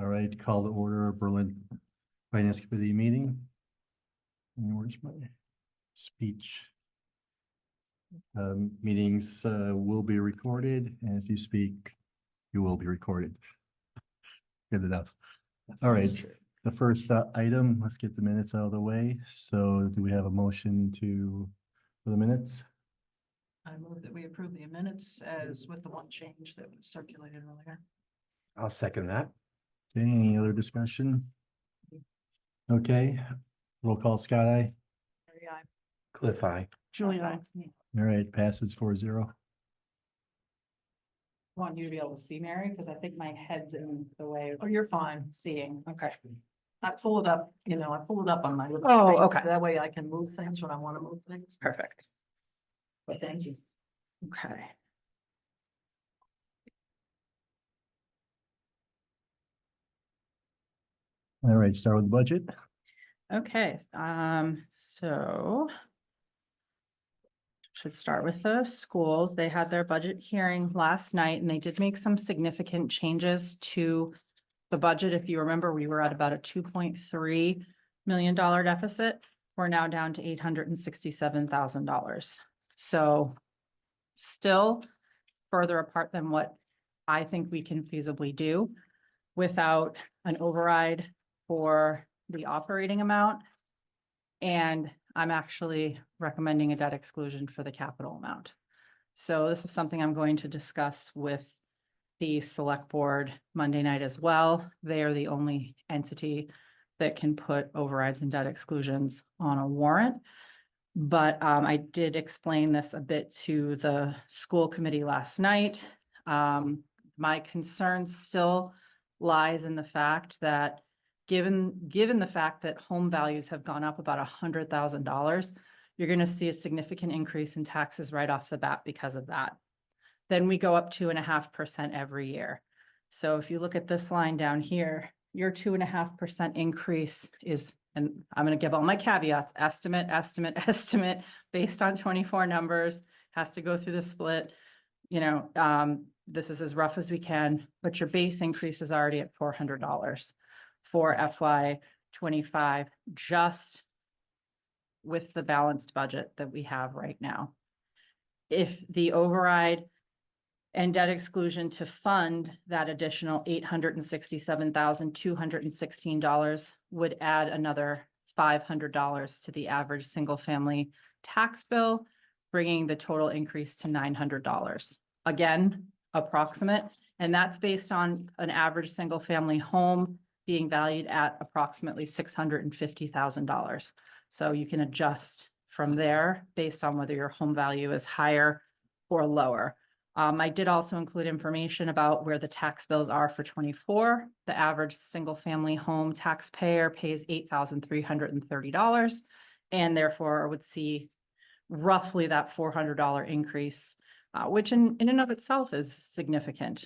All right, call to order Berlin Finance Committee meeting. And where's my speech? Meetings will be recorded, and if you speak, you will be recorded. Good enough. All right, the first item, let's get the minutes out of the way. So do we have a motion for the minutes? I move that we approve the minutes as with the one change that was circulated earlier. I'll second that. Okay, any other discussion? Okay, roll call, Scott, aye. Mary, aye. Cliff, eye. Julie, aye. All right, passes 4-0. Want you to be able to see Mary, because I think my head's in the way Oh, of you're fine. seeing. Okay. I pull it up, I pull it up on my little. Oh, screen. okay. That way I can move things when I want to move things. Perfect. But thank you. Okay. All right, start with the budget. Okay, so should start with the schools. They had their budget hearing last night and they did make some significant changes to the budget. If you remember, we were at about a $2.3 million deficit. We're now down to $867,000. So still further apart than what I think we can feasibly do without an override for the operating amount. And I'm actually recommending a debt exclusion for the capital amount. So this is something I'm going to discuss with the select board Monday night as well. They are the only entity that can put overrides and debt exclusions on a warrant. But I did explain this a bit to the school committee last night. My concern still lies in the fact that given the fact that home values have gone up about $100,000, you're going to see a significant increase in taxes right off the bat because of that. Then we go up 2.5% every year. So if you look at this line down here, your 2.5% increase is, and I'm going to give all my caveats, estimate, based on 24 numbers, has to go through the split. This is as rough as we can, but your base increase is already at $400 for FY25, just with the balanced budget that we have right now. If the override and debt exclusion to fund that additional $867,216 would add another $500 to the average single family tax bill, bringing the total increase to $900. Again, approximate, and that's based on an average single family home being valued at approximately $650,000. So you can adjust from there based on whether your home value is higher or lower. I did also include information about where the tax bills are for 24. The average single family home taxpayer pays $8,330 and therefore would see roughly that $400 increase, which in and of itself is significant,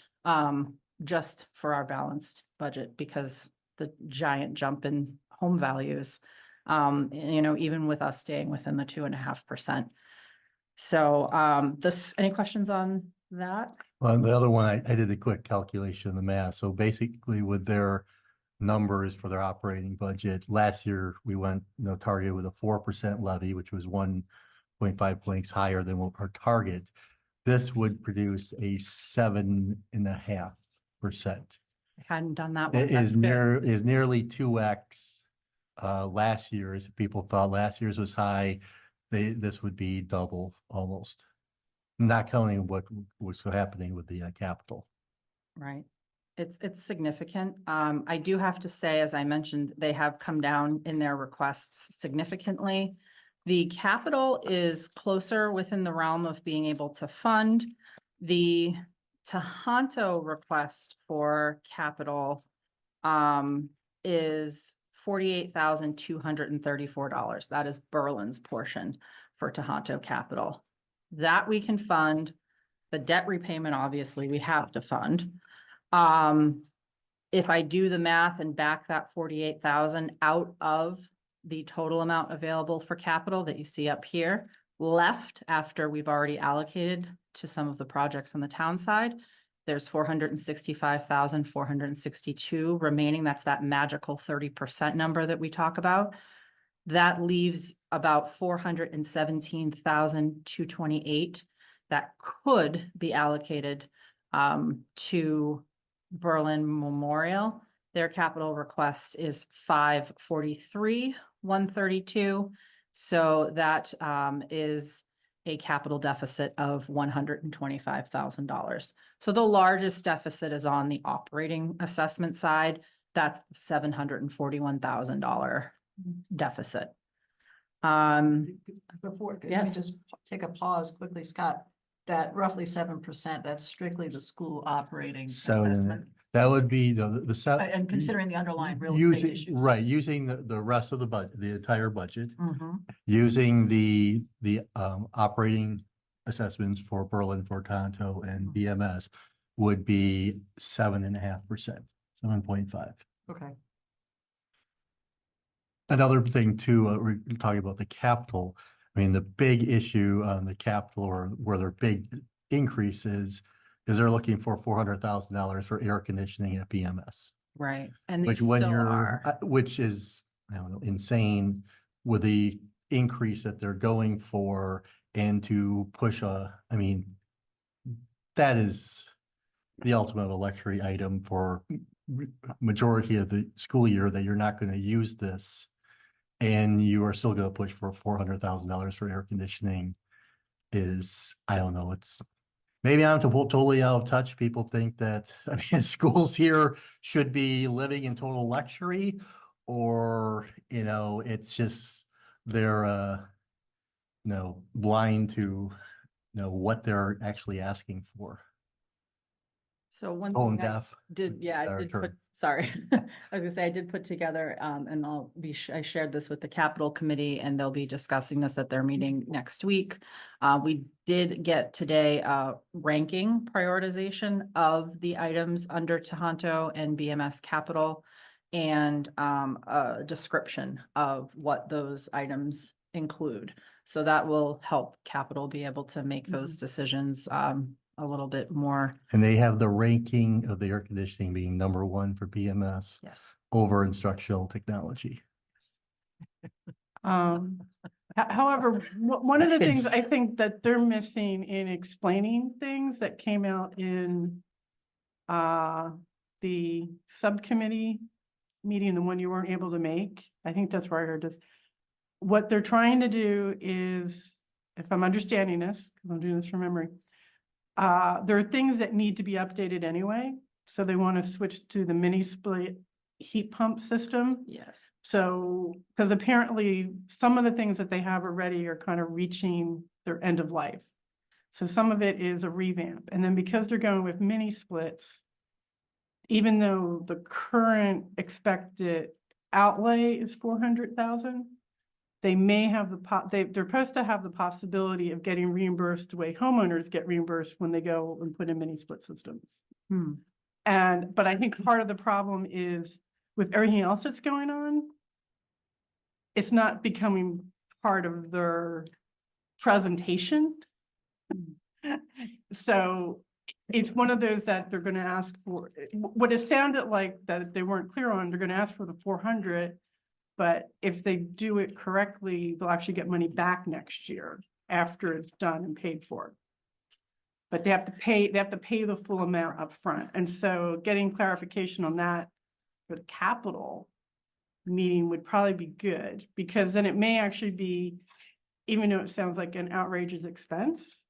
just for our balanced budget because the giant jump in home values, even with us staying within the 2.5%. So any questions on that? Well, the other one, I did a quick calculation of the math. So basically with their numbers for their operating budget, last year we went, targeted with a 4% levy, which was 1.5 points higher than what our target. This would produce a 7.5%. I hadn't done that one. It That's is good. is nearly 2x last year's. People thought last year's was high. This would be double almost. Not counting what was happening with the capital. Right. It's significant. I do have to say, as I mentioned, they have come down in their requests significantly. The capital is closer within the realm of being able to fund. The Tohoto request for capital is $48,234. That is Berlin's portion for Tohoto capital. That we can fund. The debt repayment, obviously, we have to fund. If I do the math and back that 48,000 out of the total amount available for capital that you see up here, left after we've already allocated to some of the projects on the town side, There's 465,462 remaining. That's that magical 30% number that we talk about. That leaves about 417,228 that could be allocated to Berlin Memorial. Their capital request is 543,132. So that is a capital deficit of $125,000. So the largest deficit is on the operating assessment side. That's $741,000 deficit. Before, let me Yes. just take a pause quickly, Scott. That roughly 7%, that's strictly the school operating Seven, investment. that would be the set. And considering the underlying real estate Using, issue. right, using the rest of the budget, the entire budget, Mhm. using the operating assessments for Berlin, for Tonto and Mhm. BMS would be 7.5%, 7.5. Okay. Another thing too, we're talking about the capital. I mean, the big issue on the capital, or where their big increases is they're looking for $400,000 for air conditioning at BMS. Right. And they Which when still you're, are. which is, I don't know, insane with the increase that they're going for, and to push I mean, that is the ultimate of a luxury item for majority of the school year, that you're not going to use this. And you are still going to push for $400,000 for air conditioning is, I don't know, it's, maybe I'm totally out of touch. People think that, I mean, schools here should be living in total luxury, or, it's just, they're, blind to, what they're actually asking for. So one Tone thing I deaf. did, yeah, I Our did term. put, sorry. I was gonna say, I did put together, and I shared this with the capital committee, and they'll be discussing this at their meeting next week. We did get today ranking prioritization of the items under Tohoto and BMS capital, and a description of what those items include. So that will help capital be able to make those decisions a little bit more. And they have the ranking of the air conditioning being number 1 for BMS Yes. over instructional technology. However, one of the things I think that they're missing in explaining things that came out in the subcommittee meeting, the one you weren't able to make, I think that's where I heard this. What they're trying to do is, if I'm understanding this, because I'm doing this from memory, there are things that need to be updated anyway. So they want to switch to the mini split heat pump system. Yes. So, because apparently some of the things that they have already are kind of reaching their end of life. So some of it is a revamp. And then because they're going with mini splits, even though the current expected outlay is 400,000, they may have they're supposed to have the possibility of getting reimbursed the way homeowners get reimbursed when they go and put in mini split systems. But I think part of the problem is with everything else that's going on, it's not becoming part of their presentation. So it's one of those that they're going to ask for, what it sounded like that they weren't clear on, they're going to ask for the 400, but if they do it correctly, they'll actually get money back next year after it's done and paid for. But they have to pay the full amount up front. And so getting clarification on that for the capital meeting would probably be good, because then it may actually be, even though it sounds like an outrageous expense,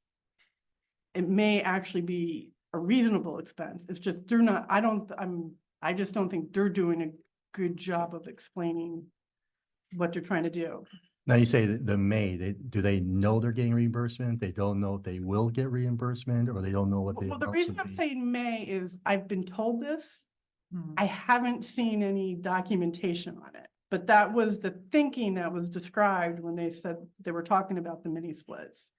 it may actually be a reasonable expense. It's just, they're not, I just don't think they're doing a good job of explaining what they're trying to do. Now you say that do they know they're getting reimbursement? They don't know if they will get reimbursement, or they don't know what they. Well, the reason I'm saying may is I've been told this. I haven't seen any documentation on it, but that was the thinking that was described when they said they were talking about the mini splits.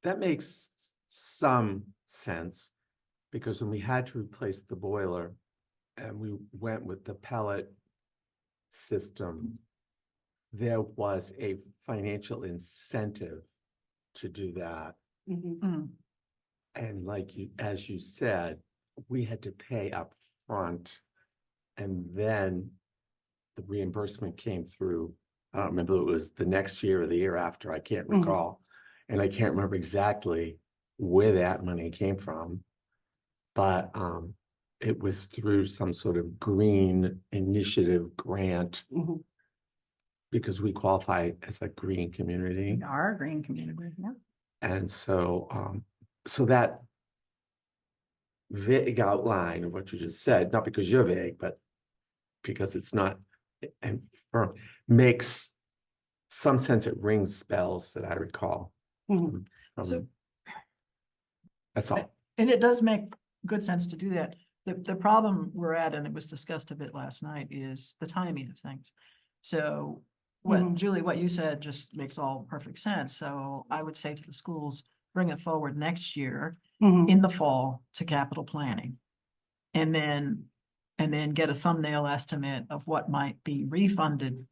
That makes some sense, because when we had to replace the boiler and we went with the pellet system, there was a financial incentive to do that. Mhm. And as you said, we had to pay up front, and then the reimbursement came through. I don't remember if it was the next year or the year after, I can't Mhm. recall. And I can't remember exactly where that money came from. But it was through some sort of green initiative grant Mhm. because we qualify as a green community. We are a green community, yeah. And so, so that vague outline of what you just said, not because you're vague, but because it's not, and firm, makes some sense. It rings bells that I recall. Mhm. So- That's all. And it does make good sense to do that. The problem we're at, and it was discussed a bit last night, is the timing of things. So Mhm. Julie, what you said just makes all perfect sense. So I would say to the schools, bring it forward next year Mhm. in the fall to capital planning. And then get a thumbnail estimate of what might be refunded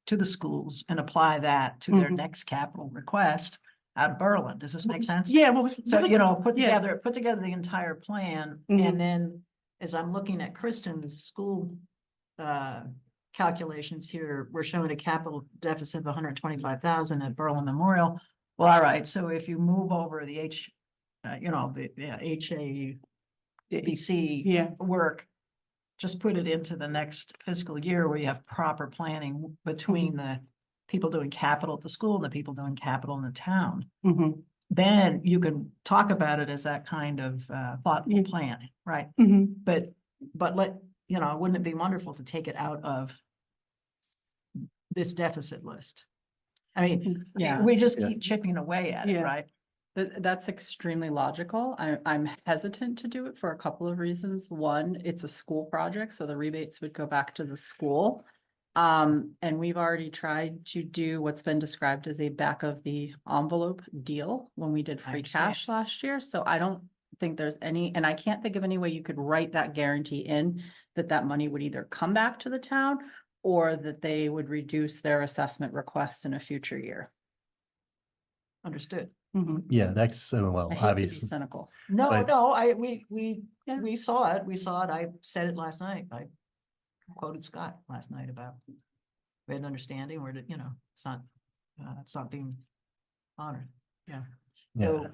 to the schools and apply that to their Mhm. next capital request out of Berlin. Does this make sense? Yeah, well. So, you know, put Yeah. together the entire plan, Mhm. and then as I'm looking at Kristen's school calculations here, we're showing a capital deficit of 125,000 at Berlin Memorial. Well, all right, so if you move over the HABC Yeah. work, just put it into the next fiscal year where you have proper planning between the people doing capital at the school and the people doing capital in the town. Mhm. Then you can talk about it as that kind of thoughtful Yeah. plan, right? Mhm. But wouldn't it be wonderful to take it out of this deficit list? I mean, Yeah. we just Yeah. keep chipping away at it, Yeah. right? That's extremely logical. I'm hesitant to do it for a couple of reasons. One, it's a school project, so the rebates would go back to the school. And we've already tried to do what's been described as a back of the envelope deal when we did I free understand. cash last year. So I don't think there's any, and I can't think of any way you could write that guarantee in that that money would either come back to the town or that they would reduce their assessment request in a future year. Understood. Mhm. Yeah, that's, well, I hate to be obviously, cynical. No, But- no, Yeah. we saw it, I said it last night, I quoted Scott last night about we had an understanding where, it's not being honored, yeah. yeah,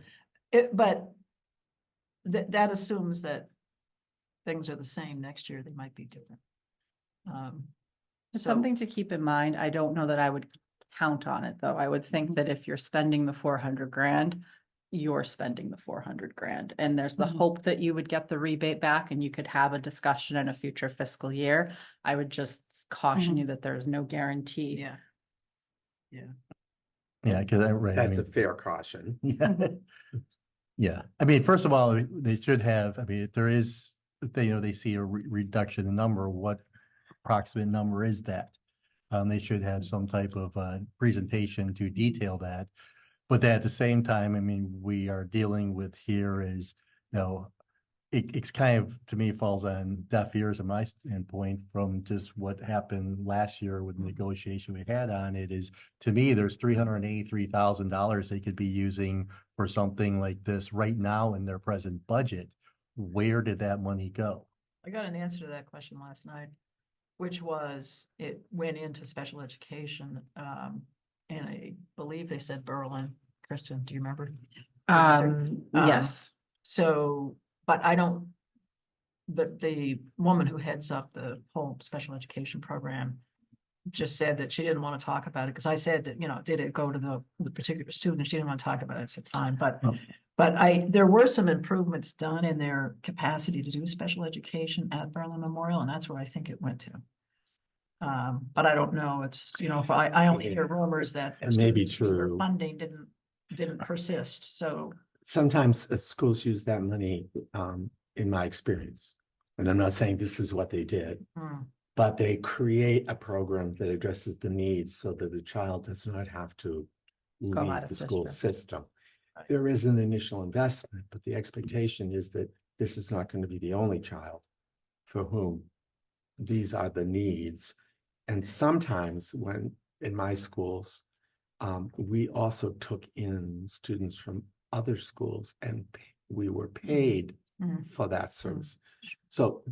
So, but that assumes that things are the same next year, they might be different. It's So- something to keep in mind. I don't know that I would count on it, though. I would think that if you're spending the 400 grand, you're spending the 400 grand. And there's the Mhm. hope that you would get the rebate back and you could have a discussion in a future fiscal year. I would just caution Mhm. you that there is no guarantee. Yeah, yeah, because I, right, I That's a mean, fair caution. yeah. Yeah, I mean, first of all, they should have, I mean, if there is, they see a reduction in number, what approximate number is that? They should have some type of presentation to detail that. But at the same time, I mean, we are dealing with here is, it's kind of, to me, falls on deaf ears in my standpoint from just what happened last year with the negotiation we had on it is, to me, there's $383,000 they could be using for something like this right now in their present budget. Where did that money go? I got an answer to that question last night, which was, it went into special education, and I believe they said Berlin. Kristen, do you remember? Yes. So, but I don't, the woman who heads up the whole special education program just said that she didn't want to talk about it, because I said that, did it go to the particular student? She didn't want to talk about it. I said, fine, but Oh. there were some improvements done in their capacity to do special education at Berlin Memorial, and that's where I think it went to. But I don't know, it's, if I only hear rumors that. It may be students' meager true. Funding didn't persist, so. Sometimes schools use that money, in my experience. And I'm not saying this is what they did, but they create a program that addresses the needs so that the child does not have to Go out leave of the school district. system. Right. There is an initial investment, but the expectation is that this is not going to be the only child for whom these are the needs. And sometimes when in my schools, we also took in students from other schools and we were paid Mhm. for that service. So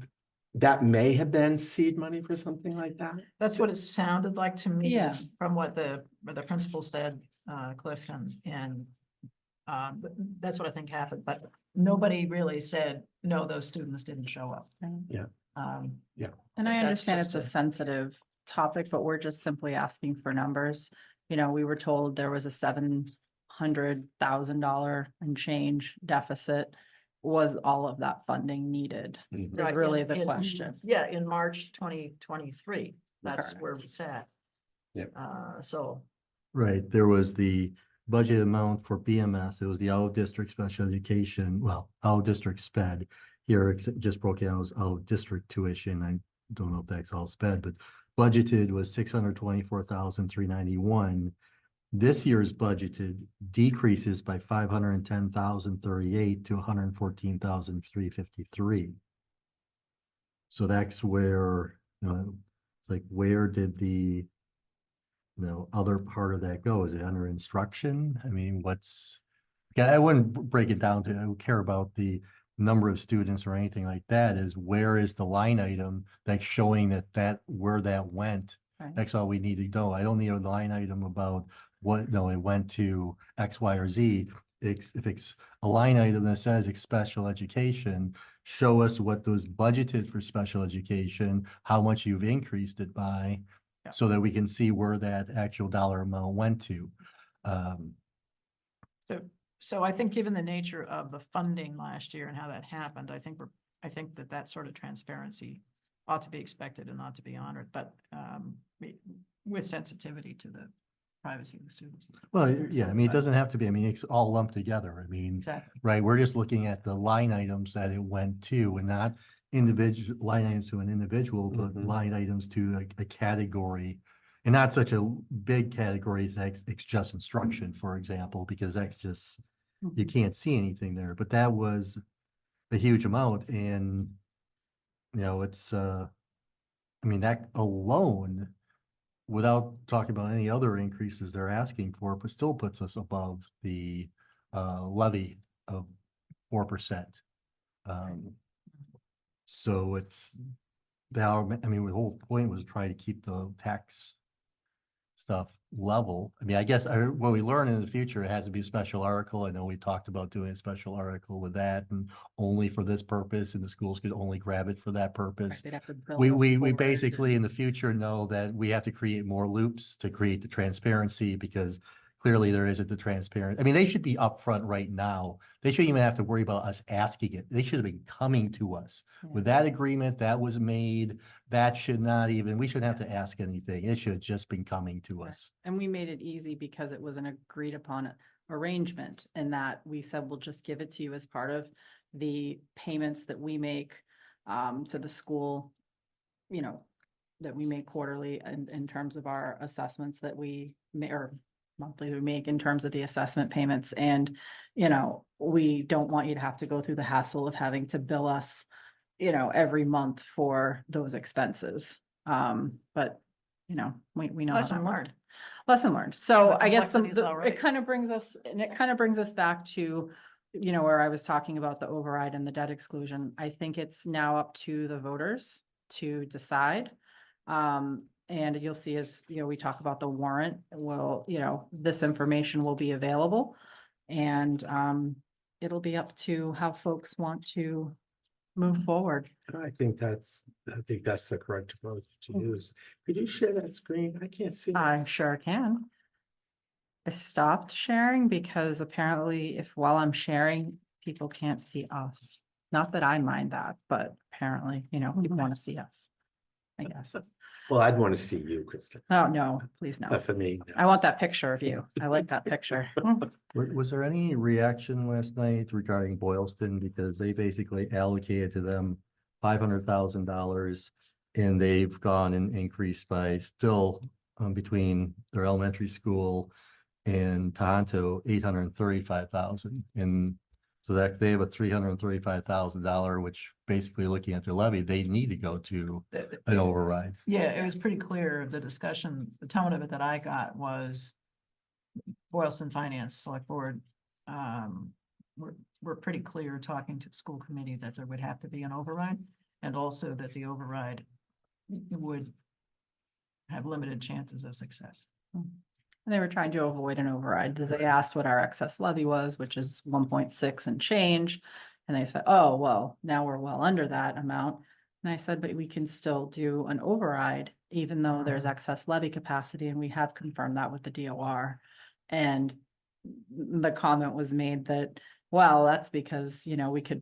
that may have been seed money for something like that? That's what it sounded like to me. Yeah. From what the principal said, Cliff, and but that's what I think happened, but nobody really said, no, those students didn't show up. Yeah. Um, And I That's understand just it's a sensitive topic, but we're just simply asking for numbers. You know, we were told there was a $700,000 and change deficit. Was all of that funding needed? Is Right, really in- the in- question. Yeah, in March 2023, that's where Correct. we sat. Yep. So, Right, there was the budget amount for BMS, it was the out-of-district special education, well, out-of-district sped. Here, it's just broke down as out-of-district tuition, I don't know if that's all sped, but budgeted was 624,391. This year's budgeted decreases by 510,038 to 114,353. So that's where, it's like, where did the other part of that go? Is it under instruction? I mean, yeah, I wouldn't break it down to, I would care about the number of students or anything like that, is where is the line item that's showing where that went? Right. That's all we need to know. I don't need a line item about what, no, it went to X, Y, or Z. If it's a line item that says it's special education, show us what those budgeted for special education, how much you've increased it by, Yeah. so that we can see where that actual dollar amount went to. so I think given the nature of the funding last year and how that happened, I think that sort of transparency ought to be expected and ought to be honored, but with sensitivity to the privacy of the students. Well, yeah, I mean, it But- doesn't have to be, I mean, it's all lumped together. I mean, Exactly. right, we're just looking at the line items that it went to, and not individual line items to an individual, but Mhm. line items to a category. And not such a big category as it's just instruction, for example, because that's just, you can't see anything there, but that was a huge amount, and it's I mean, that alone, without talking about any other increases they're asking for, but still puts us above the levy of 4%. So it's the the whole point was try to keep the tax stuff level. I mean, I guess what we learn in the future, it has to be a special article. I know we talked about doing a special article with that, and only for this purpose, and the schools could only grab it for that purpose. They'd have to bill We, us we for it. basically in the future know that we have to create more loops to create the transparency, because clearly there isn't the transparent. I mean, they should be upfront right now. They shouldn't even have to worry about us asking it. They should have been coming to us with that agreement that was made. That should not even, we shouldn't have to ask anything. It should have just been coming to Right. us. And we made it easy because it was an agreed upon arrangement, and that we said, we'll just give it to you as part of the payments that we make to the school, that we make quarterly in terms of our assessments that we may, or monthly we make in terms of the assessment payments. And, we don't want you to have to go through the hassle of having to bill us, every month for those expenses. But, we know. how Lesson that learned. worked. Lesson learned. So The I guess complexity's all right. it kind of brings us back to, where I was talking about the override and the debt exclusion. I think it's now up to the voters to decide. And you'll see as, we talk about the warrant, this information will be available. And it'll be up to how folks want to move forward. I think that's the correct approach to use. Could you share that screen? I can't see. I sure can. I stopped sharing because apparently while I'm sharing, people can't see us. Not that I mind that, but apparently, people want to see us, I guess. Well, I'd want to see you, Kristen. Oh, no, please no. But for me, no. I want that picture of you. I like that picture. Was there any reaction last night regarding Boylston? Because they basically allocated to them $500,000, and they've gone and increased by still between their elementary school and Tohoto, 835,000. And so that they have a $335,000, which basically looking at their levy, they need to go to an override. Yeah, it was pretty clear, the discussion, the tone of it that I got was Boylston Finance Select Board we're pretty clear talking to the school committee that there would have to be an override. And also that the override would have limited chances of success. And they were trying to avoid an override. They asked what our excess levy was, which is 1.6 and change. And they said, oh, well, now we're well under that amount. And I said, but we can still do an override, even though there's excess levy capacity, and we have confirmed that with the DOR. And the comment was made that, well, that's because, we could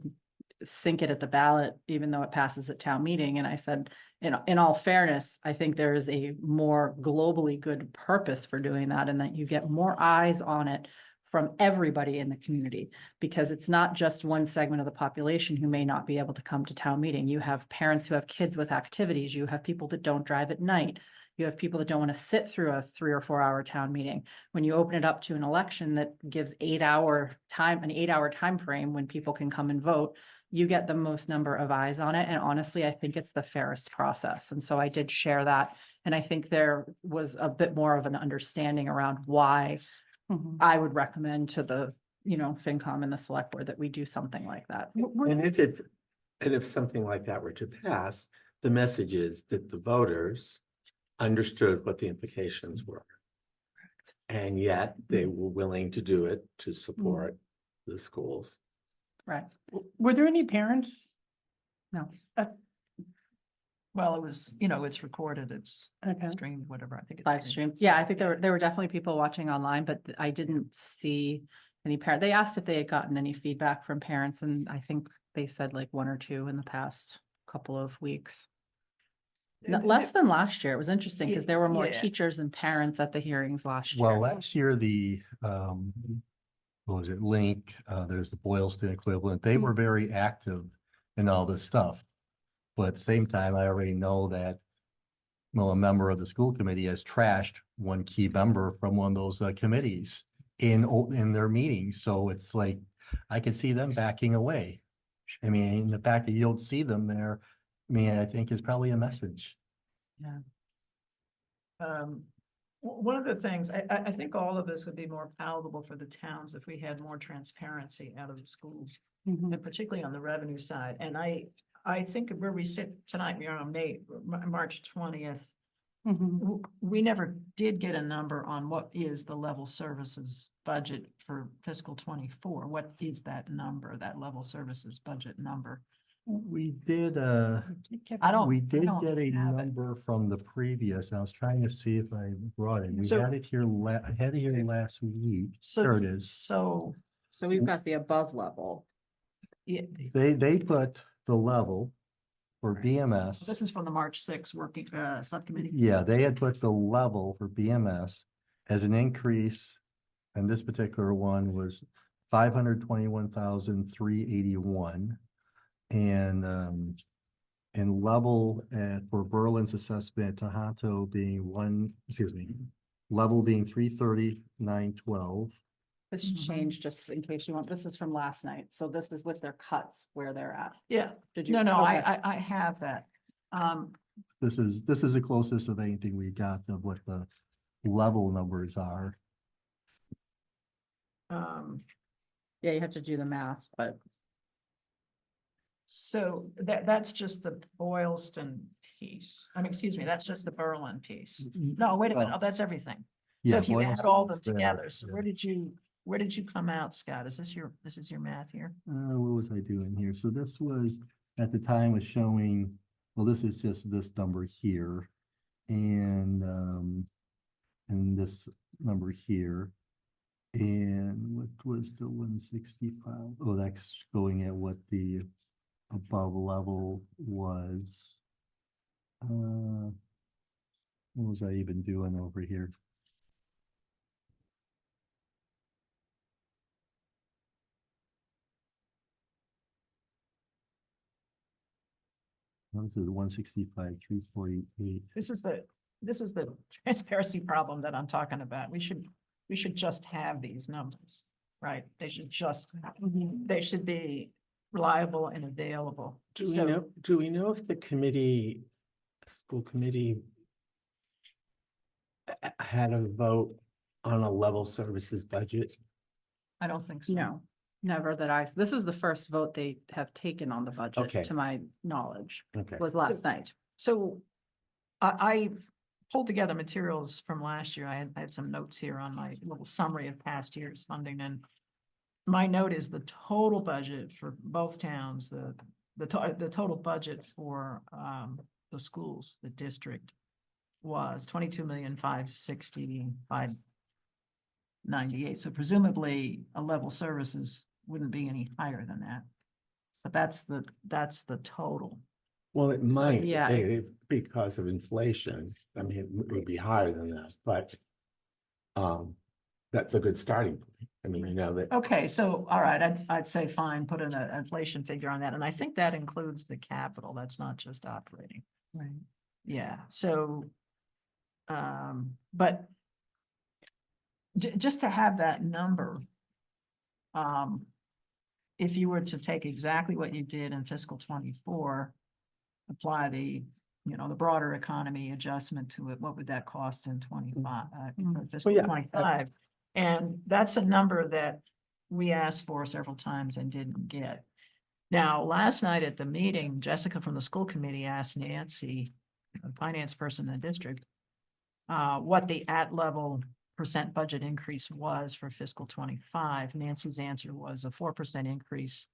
sink it at the ballot, even though it passes at town meeting. And I said, in all fairness, I think there is a more globally good purpose for doing that, and that you get more eyes on it from everybody in the community, because it's not just one segment of the population who may not be able to come to town meeting. You have parents who have kids with activities. You have people that don't drive at night. You have people that don't want to sit through a 3 or 4 hour town meeting. When you open it up to an election that gives an 8 hour time frame when people can come and vote, you get the most number of eyes on it. And honestly, I think it's the fairest process. And so I did share that. And I think there was a bit more of an understanding around why Mhm. I would recommend to the, FinCom and the select board that we do something like that. And if something like that were to pass, the message is that the voters understood what the implications were. And yet they were willing to do it to support the schools. Right. Were there any parents? No. Well, it was, it's recorded, it's Okay. streamed, whatever, I think. it's Live stream. Yeah, I think there were definitely people watching online, but I didn't see any parent. They asked if they had gotten any feedback from parents, and I think they said like 1 or 2 in the past couple of weeks. Less than last year. It was interesting because there were more Yeah. teachers and parents at the hearings last year. Well, last year, the, what was it, Link, there's the Boylston equivalent, they were very active in all this stuff. But at the same time, I already know that, a member of the school committee has trashed one key member from one of those committees in their meetings. So it's like, I could see them backing away. I mean, the fact that you don't see them there, I think is probably a message. One of the things, I think all of this would be more palatable for the towns if we had more transparency out of the schools, Mhm. and particularly on the revenue side. And I think where we sit tonight, we are on March 20th. Mhm. We never did get a number on what is the level services budget for fiscal 24. What is that number, that level services budget number? We did, I don't. we I did don't get a have it. number from the previous, I was trying to see if I brought it. We So- had it here, I had it here last week. There it is. So, So we've got the above level. yeah, They put the level for this BMS. is from the March 6th working, subcommittee. Yeah, they had put the level for BMS as an increase. And this particular one was 521,381. And level for Berlin's assessment, Tohoto being level being 330,912. This Mhm. changed just in case you want. This is from last night. So this is with their cuts where they're at. Yeah, Did you? no, Okay. I have that. This is the closest of anything we got of what the level numbers are. Yeah, you have to do the math, but So that's just the Boylston piece. Excuse me, that's just the Berlin piece. No, wait a minute. Well, Oh, that's everything. So yeah, if you add all of them Boylston's there, together, so yeah. where did you come out, Scott? This is your math here? What was I doing here? So this was, at the time was showing, well, this is just this number here. And this number here. And what was the 165? Oh, that's going at what the above level was. What was I even doing over here? This is 165, 348. This is the transparency problem that I'm talking about. We should just have these numbers, right? They should be reliable and available. Do we So- know, if the school committee had a vote on a level services budget? I don't think so. no. Never that this was the first vote they have taken on the Okay. budget, to my knowledge, Okay. was last night. So I pulled together materials from last year. I had some notes here on my little summary of past year's funding, and my note is the total budget for both towns, the total budget for the schools, the district was 22,560,598. So presumably a level services wouldn't be any higher than that. But that's the total. Well, it might, yeah, because of inflation. I mean, it would be higher than that, but that's a good starting point. I mean, you know, that, Okay, so, all right, I'd say fine, put in an inflation figure on that, and I think that includes the capital, that's not just operating. Right. Yeah, so, but just to have that number, if you were to take exactly what you did in fiscal 24, apply the, the broader economy adjustment to it, what would that cost in 25, for fiscal yeah, 25? And that's a number that we asked for several times and didn't get. Now, last night at the meeting, Jessica from the school committee asked Nancy, a finance person in the district, what the at-level percent budget increase was for fiscal 25. Nancy's answer was a 4% increase.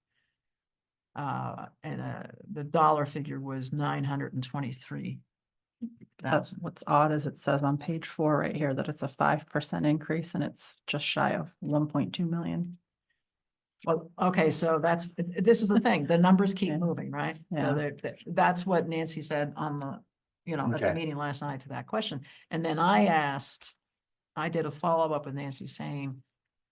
And the dollar figure was 923,000. What's odd is it says on page 4 right here that it's a 5% increase and it's just shy of 1.2 million. Well, okay, so this is the thing, the numbers keep Yeah. moving, right? Yeah. So that's what Nancy said on the, at the Okay. meeting last night to that question. And then I did a follow-up with Nancy saying,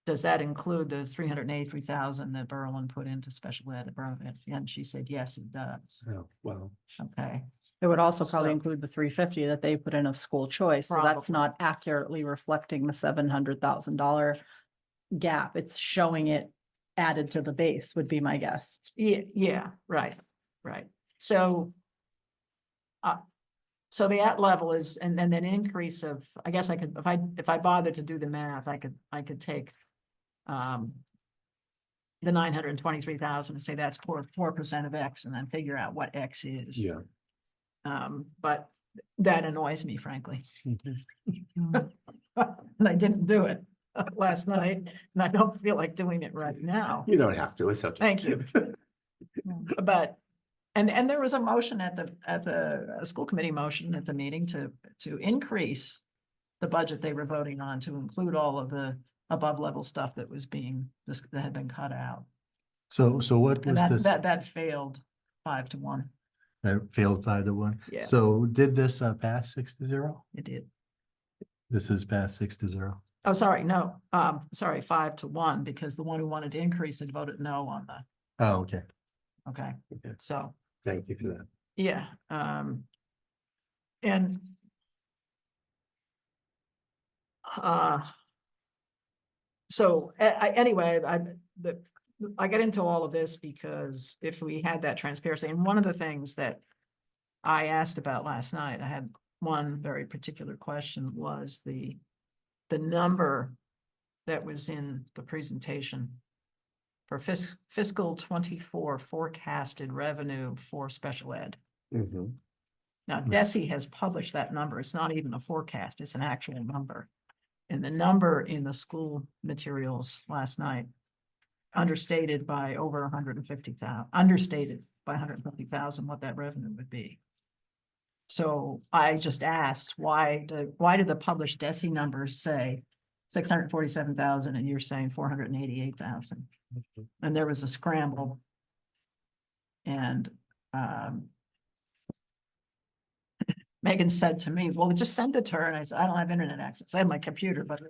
does that include the 383,000 that Berlin put into special ed at Berlin? And she said, yes, it does. oh, well, Okay, It would also probably So- include the 350 that they put in of school choice. So that's Probably. not accurately reflecting the $700,000 gap. It's showing it added to the base would be my guess. yeah, right. So the at level is, and then an increase of, I guess I could, if I bothered to do the math, I could take the 923,000 and say that's 4% of X and then figure out what X is. yeah. But that annoys me, frankly. Mhm. And I didn't do it last night, and I don't feel like doing it right now. You don't have to, it's okay. Thank you. But, and there was a motion at the school committee motion at the meeting to increase the budget they were voting on to include all of the above level stuff that was that had been cut out. So what And was this? that failed 5-1. That failed 5-1. Yeah. So did this pass 6-0? It did. This is passed 6-0. Oh, sorry, no, sorry, 5-1, because the one who wanted to increase had voted no on the, Oh, okay. okay, Okay. so, Thank you for that. yeah, and so anyway, I get into all of this because if we had that transparency, and one of the things that I asked about last night, I had one very particular question, was the number that was in the presentation for fiscal 24 forecasted revenue for special ed. Mhm. Now, Hmm. DESI has published that number. It's not even a forecast, it's an actual number. And the number in the school materials last night understated by over 150,000, understated by 150,000 what that revenue would be. So I just asked, why do the published DESI numbers say 647,000 and you're saying 488,000? And there was a scramble. And Megan said to me, well, just send it to her. And I said, I don't have internet access. I have my computer, but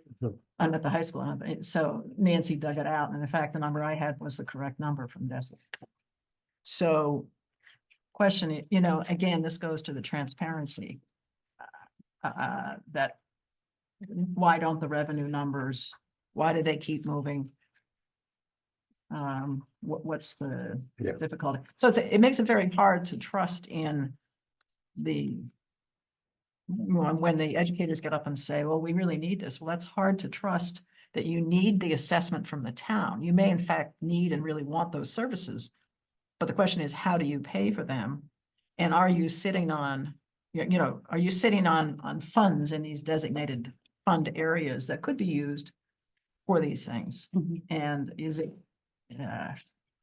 I'm at the high school. So Nancy dug it out. And in fact, the number I had was the correct number from DESI. So question, again, this goes to the transparency. That why don't the revenue numbers, why do they keep moving? What's the Yeah. difficulty? So it makes it very hard to trust in when the educators get up and say, well, we really need this. Well, that's hard to trust that you need the assessment from the town. You may in fact need and really want those services. But the question is, how do you pay for them? And are you sitting on, are you sitting on funds in these designated fund areas that could be used for these things? Mhm. And is it,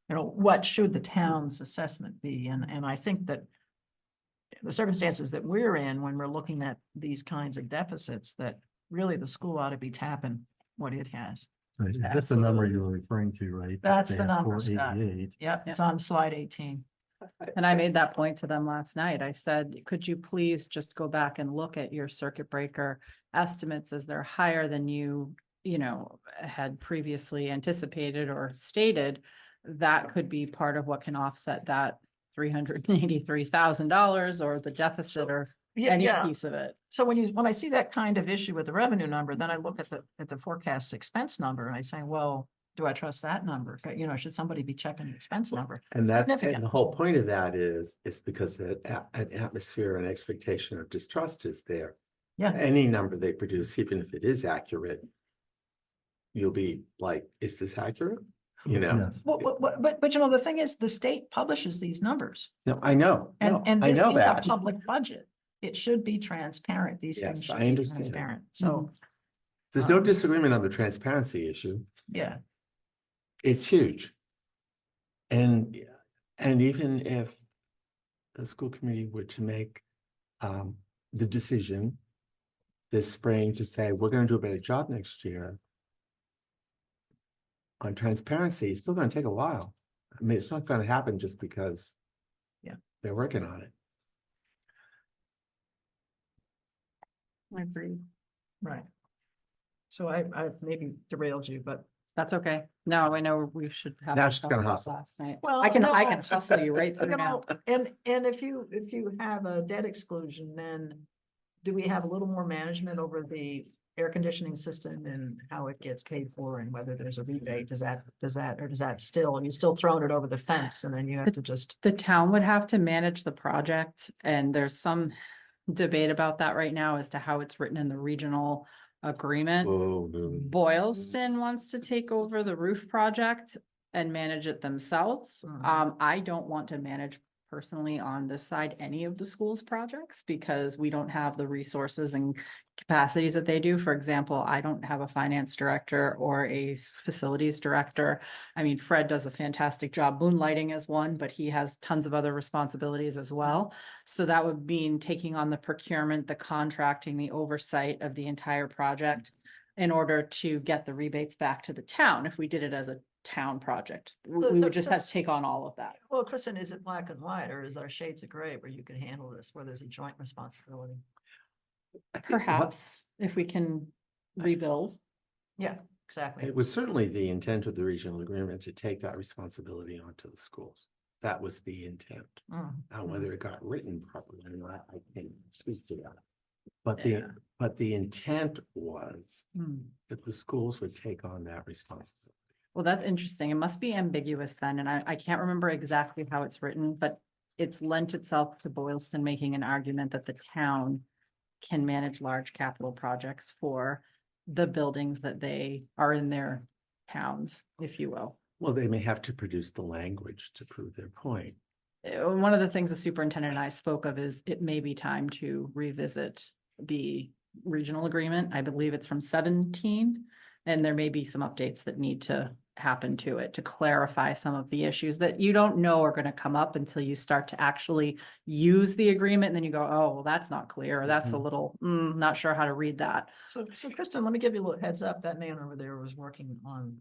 what should the town's assessment be? And I think that the circumstances that we're in, when we're looking at these kinds of deficits, that really the school ought to be tapping what it has. Is this the number you were referring to, right? That's They the have number, Scott. 488. Yep, it's on slide 18. And I made that point to them last night. I said, could you please just go back and look at your circuit breaker estimates as they're higher than you had previously anticipated or stated? That could be part of what can offset that $383,000 or the deficit or any Yeah, piece of it. so when I see that kind of issue with the revenue number, then I look at the forecast expense number and I say, well, do I trust that number? Should somebody be checking the expense number? And that, and Significant. the whole point of that is because an atmosphere and expectation of distrust is there. Yeah. Any number they produce, even if it is accurate, you'll be like, is this accurate? Yes. But the thing is, the state publishes these numbers No, I know. No, and I this know is a that. public budget. It should be transparent. These things Yes, should I be understand. transparent. So, There's no disagreement on the transparency issue. yeah, It's huge. And even if the school committee were to make the decision this spring to say, we're gonna do a better job next year on transparency, it's still gonna take a while. I mean, it's not gonna happen just because they're working on it. I agree. right. So I maybe derailed you, but. That's okay. No, I know we should have. Now this she's gonna talk hustle. Last night. Well, I can no, hustle you right through now. And if you have a debt exclusion, then do we have a little more management over the air conditioning system and how it gets paid for and whether there's a rebate? Does that still, you still throwing it over the fence and then you have to just, The town would have to manage the project, and there's some debate about that right now as to how it's written in the regional agreement. Oh, no. Boylston wants to take over the roof project and manage it themselves. Mhm. I don't want to manage personally on this side any of the school's projects because we don't have the resources and capacities that they do. For example, I don't have a finance director or a facilities director. I mean, Fred does a fantastic job moonlighting as one, but he has tons of other responsibilities as well. So that would mean taking on the procurement, the contracting, the oversight of the entire project in order to get the rebates back to the town. If we did it as a town project, we would just have to take on all of that. well, Kristen, is it black and white or is there shades of gray where you can handle this, where there's a joint responsibility? I think what- Perhaps if we can rebuild. Yeah, exactly. It was certainly the intent of the regional agreement to take that responsibility onto the schools. That was the intent. Mm, Now, mm. whether it got written properly or not, I can't speak to that. Yeah. But the intent was Hmm. that the schools would take on that responsibility. Well, that's interesting. It must be ambiguous then, and I can't remember exactly how it's written, but it's lent itself to Boylston making an argument that the town can manage large capital projects for the buildings that they are in their towns, if you will. Well, they may have to produce the language to prove their point. One of the things the superintendent and I spoke of is it may be time to revisit the regional agreement. I believe it's from 17, and there may be some updates that need to happen to it to clarify some of the issues that you don't know are going to come up until you start to actually use the agreement. And then you go, oh, well, that's not clear, or that's a little, not sure how to read that. So Kristen, let me give you a little heads up. That man over there was working on,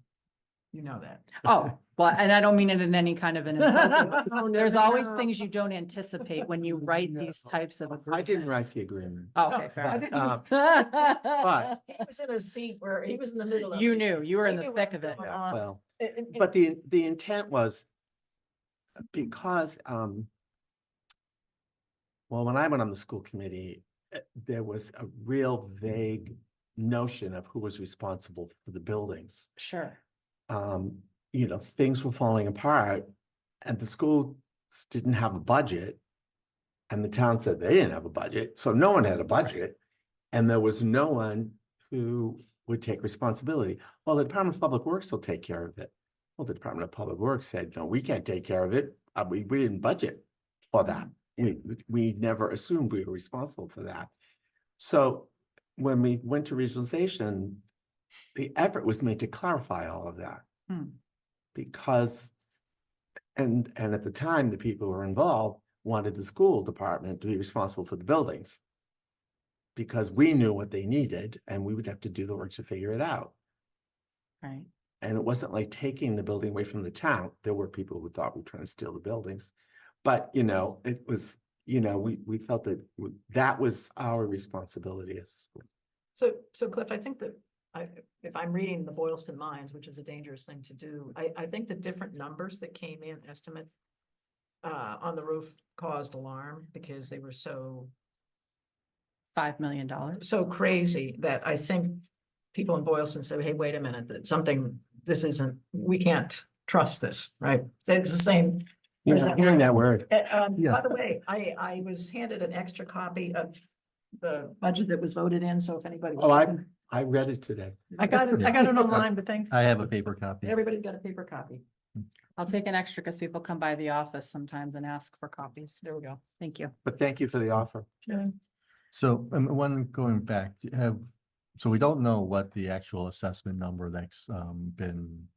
that. Oh, well, and I don't mean it in any kind of an insulting. Oh, There's no, always no. things you don't anticipate when you write these types of agreements. I didn't write the agreement. Oh, okay, fair I enough. didn't- But- He was in a seat where he was in the middle of. You it. knew, you were in He the knew thick what of it. was going on. Well, And- but the intent was because, well, when I went on the school committee, there was a real vague notion of who was responsible for the buildings. Sure. Things were falling apart and the schools didn't have a budget. And the town said they didn't have a budget, so no one had a budget. And there was no one who would take responsibility. Well, the Department of Public Works will take care of it. Well, the Department of Public Works said, no, we can't take care of it. We didn't budget for that. We never assumed we were responsible for that. So when we went to regionalization, the effort was made to clarify all of that. Hmm. Because, and at the time, the people who were involved wanted the school department to be responsible for the buildings. Because we knew what they needed and we would have to do the work to figure it out. Right. And it wasn't like taking the building away from the town. There were people who thought we were trying to steal the buildings. But, it was, we felt that that was our responsibility as a school. So Cliff, I think that if I'm reading the Boylston Mines, which is a dangerous thing to do, I think the different numbers that came in estimate on the roof caused alarm because they were so $5 million. crazy that I think people in Boylston said, hey, wait a minute, we can't trust this, right? It's the same. Is that Hearing right? that word. Yeah. By the way, I was handed an extra copy of the budget that was voted in, so if anybody. Oh, I read it today. I got it online, but thanks. I have a paper copy. Everybody's got a paper copy. I'll take an extra because people come by the office sometimes and ask for copies. There we go. Thank you. But thank you for the offer. So, one going back, so we don't know what the actual assessment number that's been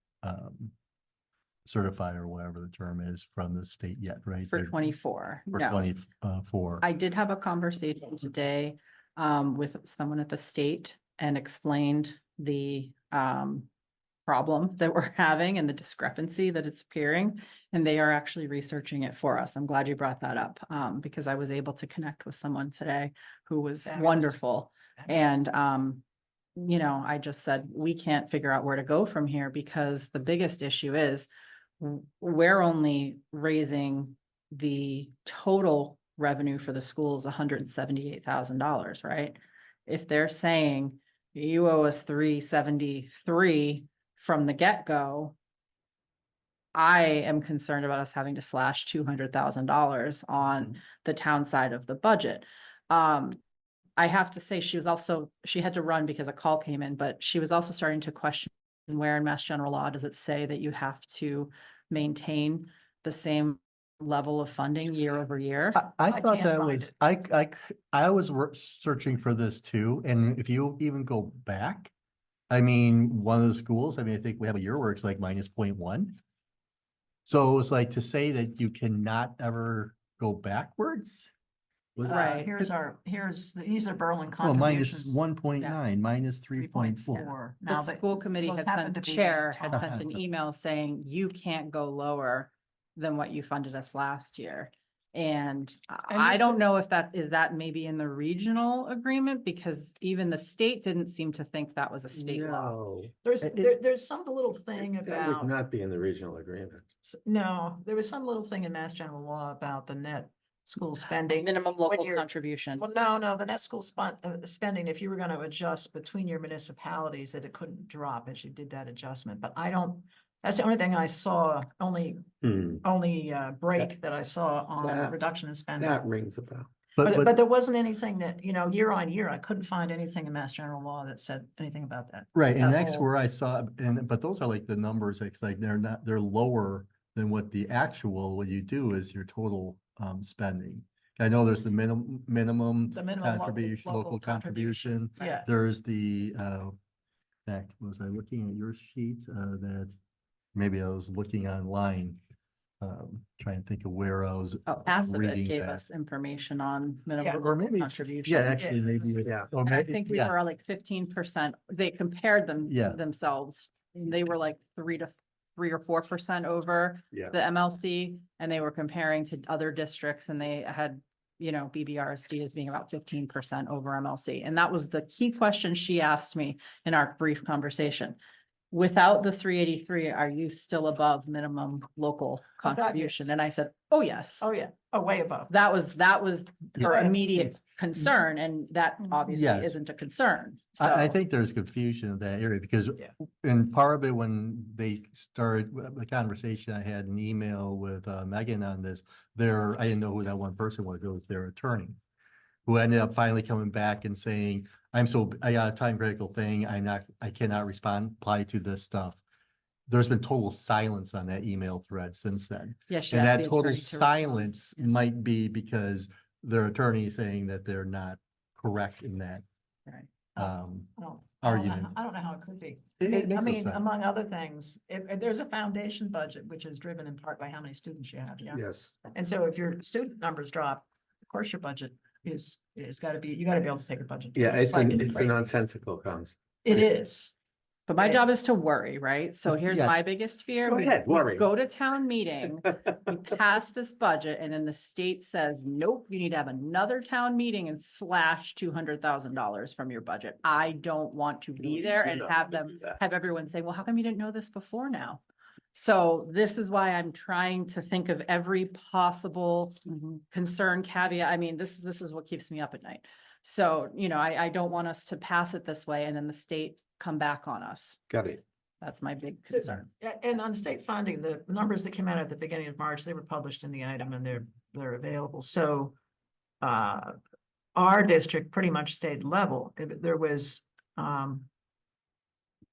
certified or whatever the term is from the state yet, right? For They're- 24. For No. 24. I did have a conversation today with someone at the state and explained the problem that we're having and the discrepancy that it's appearing. And they are actually researching it for us. I'm glad you brought that up because I was able to connect with someone today who was Fabulous. wonderful. And I just said, we can't figure out where to go from here because the biggest issue is we're only raising the total revenue for the schools $178,000, right? If they're saying you owe us $373 from the get-go, I am concerned about us having to slash $200,000 on the town side of the budget. I have to say she had to run because a call came in, but she was also starting to question where in Mass General Law does it say that you have to maintain the same level of funding year over year? I I thought can't that find was, it. I was searching for this too, and if you even go back, I mean, one of the schools, I think we have a year where it's like minus 0.1. So it's like to say that you cannot ever go backwards? Was Right. These are Berlin Well, minus contributions. 1.9, minus 3.4. The Now, school committee those had happen sent, to be chair had total. sent an email saying you can't go lower than what you funded us last year. And I it's don't a- know if that is that maybe in the regional agreement, because even the state didn't seem to think that was a state law. No, There's some little thing that about. would not be in the regional agreement. No, there was some little thing in Mass General Law about the net school spending. Minimum local you're- contribution. Well, no, the net school spending, if you were gonna adjust between your municipalities, that it couldn't drop as you did that adjustment, but that's the only thing I saw, only break that I saw on That- reduction in spending. That rings a bell. But there wasn't anything that, year on year, I couldn't find anything in Mass General Law that said anything about that. Right, and that that's whole- where I saw, but those are like the numbers, it's like they're lower than what the actual, what you do is your total spending. I know there's the minimum The minimum contribution, local contribution. Yeah. There's the, fact, was I looking at your sheet, that maybe I was looking online, trying to think of where I was. Oh, Assabet reading gave that. us information on Or minimum maybe local it's- contribution. Yeah, actually, maybe. Yeah. or And I maybe- think we yeah. were like 15%. They compared Yeah. themselves. They were like 3 or 4% over Yeah. the MLC, and they were comparing to other districts, and they had, BBRSD as being about 15% over MLC. And that was the key question she asked me in our brief conversation. Without the 383, are you still above minimum local Oh, God, contribution? yes. And I said, oh, yes. Oh, yeah, way above. That was her Yeah. immediate concern, and that obviously Yes. isn't a concern. I So- think there's confusion in that area because, Yeah. and part of it when they started the conversation, I had an email with Megan on this. I didn't know who that one person was. It was their attorney, who ended up finally coming back and saying, I got a time critical thing. I cannot reply to this stuff. There's been total silence on that email thread since then. Yeah, she And asked that the total attorney to respond. silence might be because their attorney is saying that they're not correct in that, Right. um, I don't know argument. I don't know how it could be. It I makes no mean, sense. among other things, if there's a foundation budget, which is driven in part by how many students you have, yeah. Yes, And so if your student numbers drop, of course, your budget is gotta be, you gotta be able to take a budget. yeah, it's like an, it- it's a nonsensical concept. It is. But my It job is. is to worry, right? So here's Yeah. my biggest fear. Go We- ahead, we worry. Go to town meeting, we pass this budget, and then the state says, nope, you need to have another town meeting and slash $200,000 from your budget. I don't want to be there and have have everyone say, well, how come you didn't know this before now? So this is why I'm trying to think of every possible concern, caveat. I mean, this is what keeps me up at night. So, I don't want us to pass it this way and then the state come back on us. Got it. That's my big So, concern. And on state funding, the numbers that came out at the beginning of March, they were published in the item and they're available. So our district pretty much stayed level. There was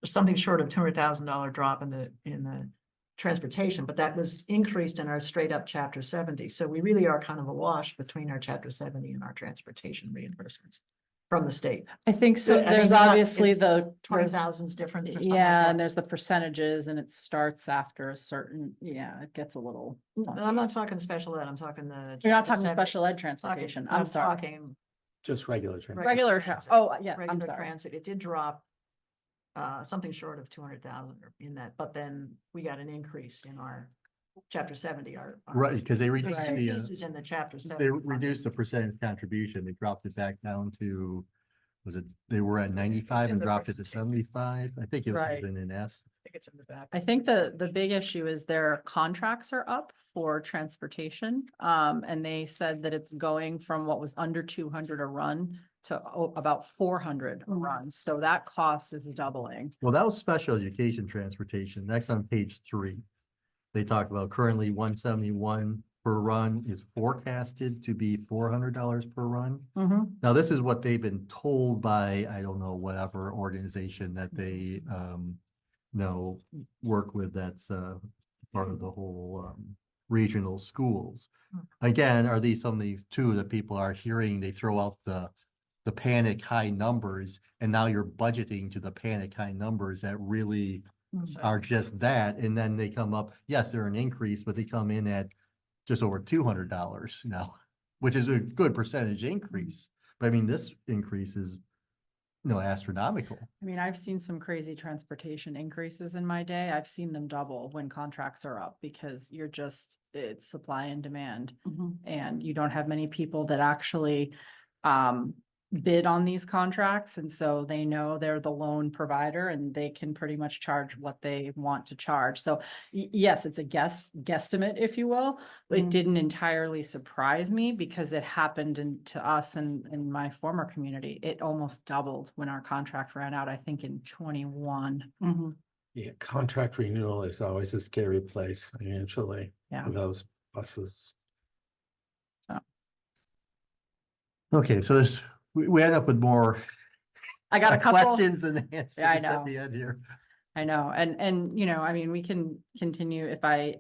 something short of $200,000 drop in the transportation, but that was increased in our straight up chapter 70. So we really are kind of a wash between our chapter 70 and our transportation reimbursements from the state. I think so. I mean, There's not- obviously it's the. 20,000's difference or something like Yeah, that. and there's the percentages and it starts after a certain, it gets a little. And I'm not talking special ed, I'm talking the. You're not chapter talking 70. special ed Talking- transportation. I'm sorry. Talking Just regular. transit. Regular, transit. oh, yeah, I'm regular sorry. transit. It did drop something short of 200,000 in that, but then we got an increase in our chapter 70, our. Right, because they reduced There's Right. the, increases in the chapter 70. they funding. reduced the percentage contribution. They dropped it back down to, they were at 95 in and the dropped it to presentation. 75. I think it was Right. even in S. I think it's in the back. I think the big issue is their contracts are up for transportation. And they said that it's going from what was under 200 a run to about 400 a run. So that cost is doubling. Well, that was special education transportation. Next on page 3. They talk about currently 171 per run is forecasted to be $400 per run. Now, this is what they've been told by, I don't know, whatever organization that they, work with that's, part of the whole, regional schools. Again, are these some of these too that people are hearing, they throw out the panic high numbers and now you're budgeting to the panic high numbers that really So- are just that, and then they come up, yes, they're an increase, but they come in at just over $200 now, which is a good percentage increase. But I mean, this increase is, astronomical. I mean, I've seen some crazy transportation increases in my day. I've seen them double when contracts are up because it's supply and demand. And you don't have many people that actually bid on these contracts. And so they know they're the lone provider and they can pretty much charge what they want to charge. So yes, it's a guesstimate, if you will. It didn't entirely surprise me because it happened to us and in my former community. It almost doubled when our contract ran out, I think in 21. Yeah, contract renewal is always a scary place financially Yeah. for those buses. Okay, so we end up with more I got a couple. questions and answers I at know. the end here. I know, and I mean, we can continue if I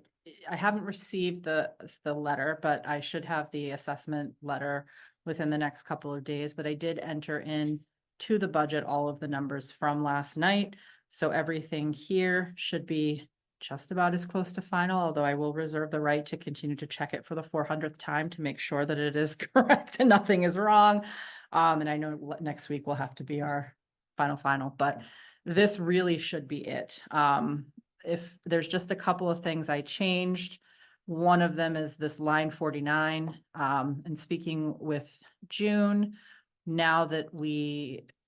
haven't received the letter, but I should have the assessment letter within the next couple of days, but I did enter in to the budget all of the numbers from last night. So everything here should be just about as close to final, although I will reserve the right to continue to check it for the 400th time to make sure that it is correct and nothing is wrong. And I know next week will have to be our final, but this really should be it. If there's just a couple of things I changed, one of them is this line 49. And speaking with June, now that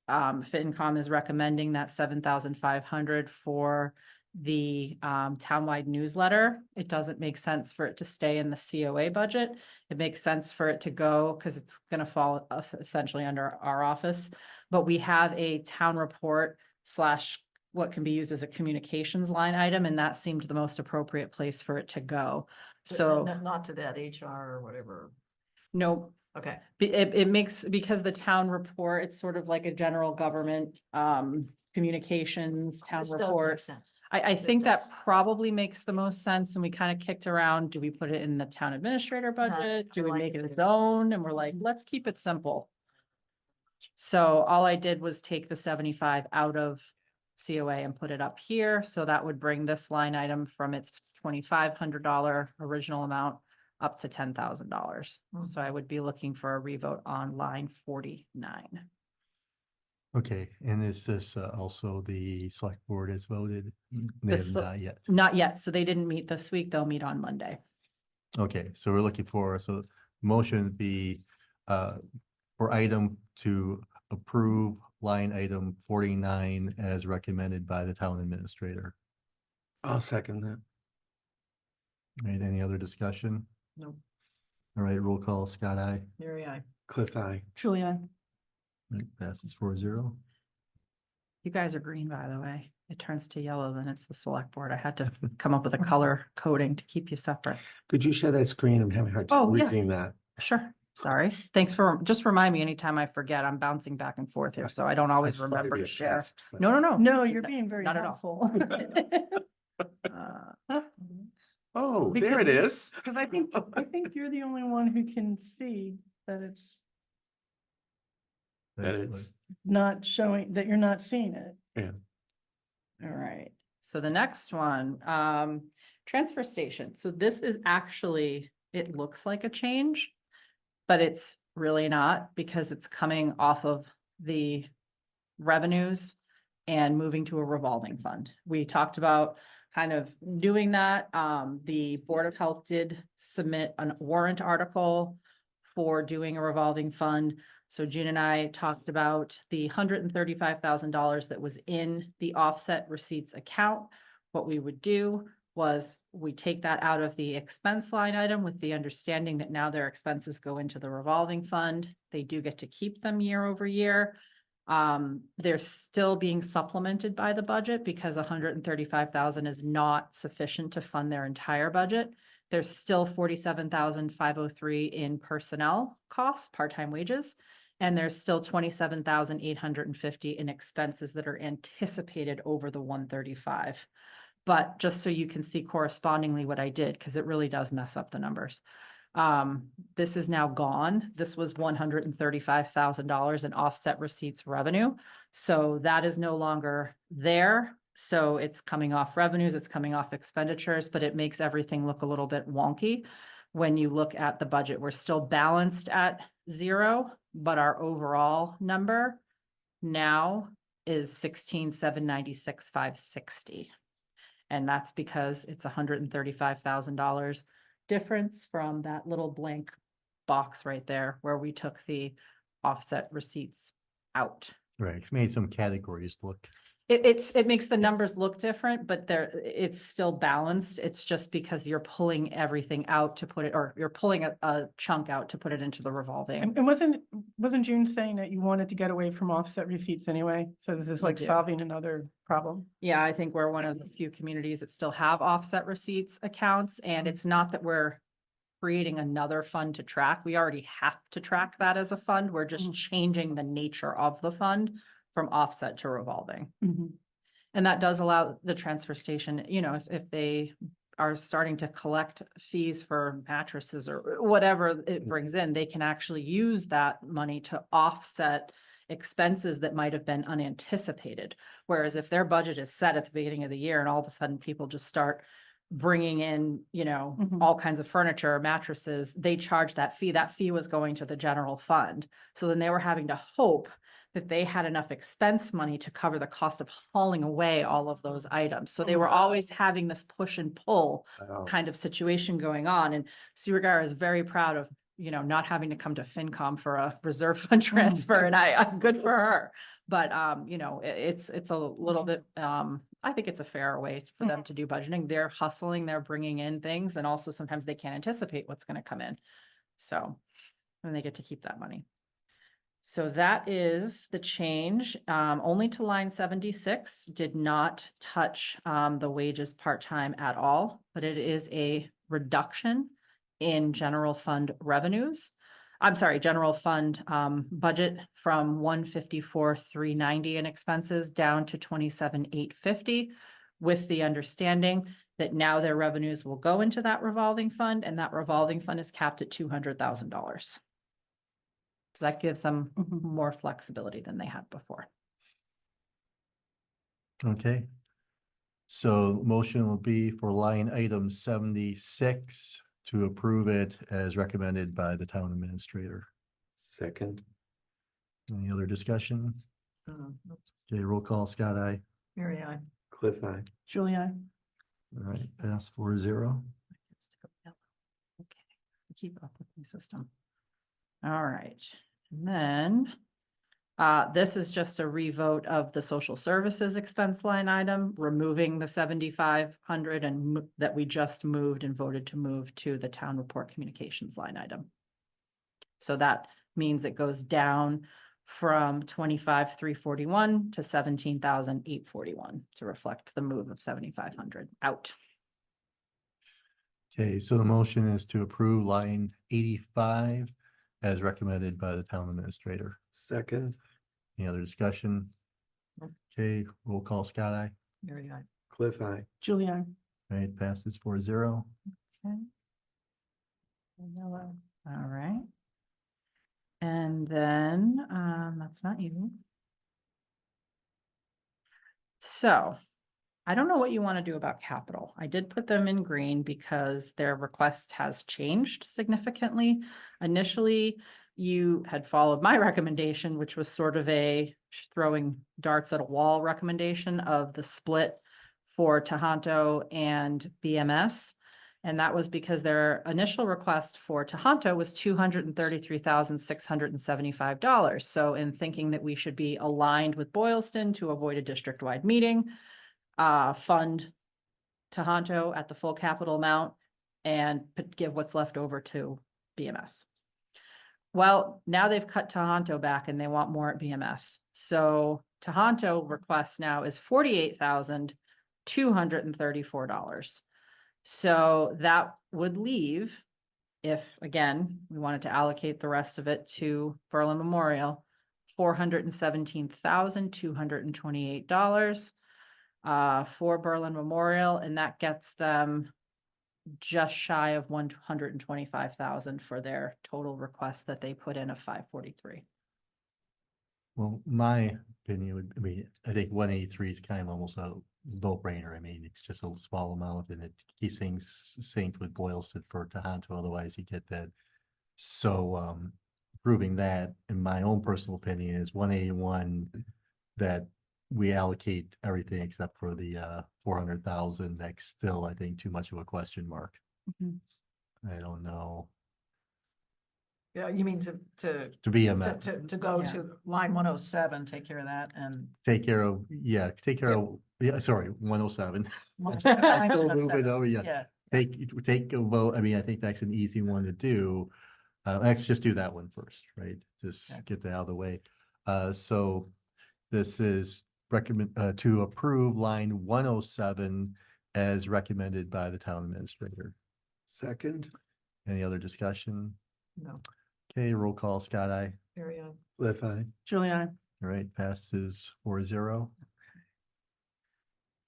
FinCom is recommending that 7,500 for the townwide newsletter, it doesn't make sense for it to stay in the COA budget. It makes sense for it to go because it's going to fall essentially under our office. But we have a town report / what can be used as a communications line item, and that seemed the most appropriate place for it to go. But So not to that HR or whatever. no, Okay, It makes, because the town report, it's sort of like a general government, communications, town this does make report. sense. I It think that does. probably makes the most sense, and we kind of kicked around, do we put it in the town administrator budget? Do I we like make it it its too. own? And we're like, let's keep it simple. So all I did was take the 75 out of COA and put it up here, so that would bring this line item from its $2,500 original amount up to $10,000. So I would be looking for a revote on line 49. Okay, and is this also the select board has voted? They have This- not yet. Not yet, so they didn't meet this week, they'll meet on Monday. Okay, so we're looking for, so motion would be for item to approve line item 49 as recommended by the town administrator. I'll second that. Right, any other discussion? No, All right, roll call, Scott, aye. Mary, I. Cliff, eye. Julia, Right, passes 4-0. You guys are green, by the way. It turns to yellow, then it's the select board. I had to come up with a color coding to keep you separate. Could you share that screen? I'm having a hard Oh, time yeah. reading that. Sure, sorry. Thanks for, just remind me anytime I forget. I'm bouncing back and forth here, so I don't always I started remember to a share. test, but- No, no, no. no, you're being very Not at all. helpful. Oh, there it is. Because I think you're the only one who can see that it's That That's it's, not showing, that you're not seeing it. All right, so the next one, transfer station. So this is actually, it looks like a change, but it's really not, because it's coming off of the revenues and moving to a revolving fund. We talked about kind of doing that. The Board of Health did submit a warrant article for doing a revolving fund. So June and I talked about the $135,000 that was in the offset receipts account. What we would do was we take that out of the expense line item with the understanding that now their expenses go into the revolving fund. They do get to keep them year over year. They're still being supplemented by the budget because 135,000 is not sufficient to fund their entire budget. There's still 47,503 in personnel costs, part-time wages, and there's still 27,850 in expenses that are anticipated over the 135. But just so you can see correspondingly what I did, because it really does mess up the numbers. This is now gone. This was $135,000 in offset receipts revenue. So that is no longer there. So it's coming off revenues, it's coming off expenditures, but it makes everything look a little bit wonky. When you look at the budget, we're still balanced at 0, but our overall number now is 16,796,560. And that's because it's $135,000 difference from that little blank box right there where we took the offset receipts out. Right, made some categories look, It makes the numbers look different, but it's still balanced. It's just because you're pulling everything out to put it, or you're pulling a chunk out to put it into the revolving. And wasn't June saying that you wanted to get away from offset receipts anyway? So this is We like do. solving another problem. Yeah, I think we're one of the few communities that still have offset receipts accounts, and it's not that we're creating another fund to track. We already have to track that as a fund. We're just changing the nature of the fund from offset to revolving. And that does allow the transfer station, you know, if they are starting to collect fees for mattresses or whatever it brings in, they can actually use that money to offset expenses that might have been unanticipated. Whereas if their budget is set at the beginning of the year and all of a sudden people just start bringing in, you know, Mhm. all kinds of furniture, mattresses, they charge that fee. That fee was going to the general fund. So then they were having to hope that they had enough expense money to cover the cost of hauling away all of those items. So they were always having this push and pull Oh, kind of situation going on. And Sue Regara is very proud of, you know, not having to come to FinCom for a reserve fund transfer, and I'm good for her. But, you know, it's a little bit, I think it's a fair way for them to do budgeting. They're hustling, they're bringing in things, and also sometimes they can't anticipate what's going to come in. So, and they get to keep that money. So that is the change, only to line 76, did not touch the wages part-time at all, but it is a reduction in general fund revenues. I'm sorry, general fund, budget from 154,390 in expenses down to 27,850. With the understanding that now their revenues will go into that revolving fund, and that revolving fund is capped at $200,000. So that gives them Mhm. more flexibility than they had before. Okay. So motion will be for line item 76 to approve it as recommended by the town administrator. Second, Any other discussion? Oops, Okay, roll call, Scott, aye. Mary, I. Cliff eye. Julia, All right, pass 4-0. Okay, keep up with the system. All right, and then this is just a revote of the social services expense line item, removing the 7,500 and that we just moved and voted to move to the town report communications line item. So that means it goes down from 25,341 to 17,841 to reflect the move of 7,500 out. Okay, so the motion is to approve line 85 as recommended by the town administrator. Second, Any other discussion? Nope. Okay, roll call, Scott, aye. Mary, I. Cliff eye. Julia, All right, passes 4-0. Okay. Yellow, all right. And then, that's not you. So, I don't know what you want to do about capital. I did put them in green because their request has changed significantly. Initially, you had followed my recommendation, which was sort of a throwing darts at a wall recommendation of the split for Tohoto and BMS. And that was because their initial request for Tohoto was $233,675. So in thinking that we should be aligned with Boylston to avoid a district-wide meeting, fund Tohoto at the full capital amount and give what's left over to BMS. Well, now they've cut Tohoto back and they want more at BMS. So Tohoto request now is $48,234. So that would leave, if again, we wanted to allocate the rest of it to Berlin Memorial, $417,228 for Berlin Memorial, and that gets them just shy of 125,000 for their total request that they put in of 543. Well, my opinion would, I mean, I think 183 is kind of almost a no-brainer. I mean, it's just a small amount and it keeps things synced with Boylston for Tohoto, otherwise you get that. So, proving that, in my own personal opinion, is 181 that we allocate everything except for the 400,000. That's still, I think, too much of a question mark. Mhm. I don't know. Yeah, you mean To be a to go Yeah. to line 107, take care of that and. take care of, take care Yep. of, yeah, sorry, 107. 107, I'm still 107, moving over, yes. Yeah, Take a vote. I mean, I think that's an easy one to do. Let's just do that one first, right? Just Okay. get that out of the way. So this is recommend, to approve line 107 as recommended by the town administrator. Second, Any other discussion? no, Okay, roll call, Scott, aye. Mary, I. Cliff eye. Julia, All right, passes 4-0.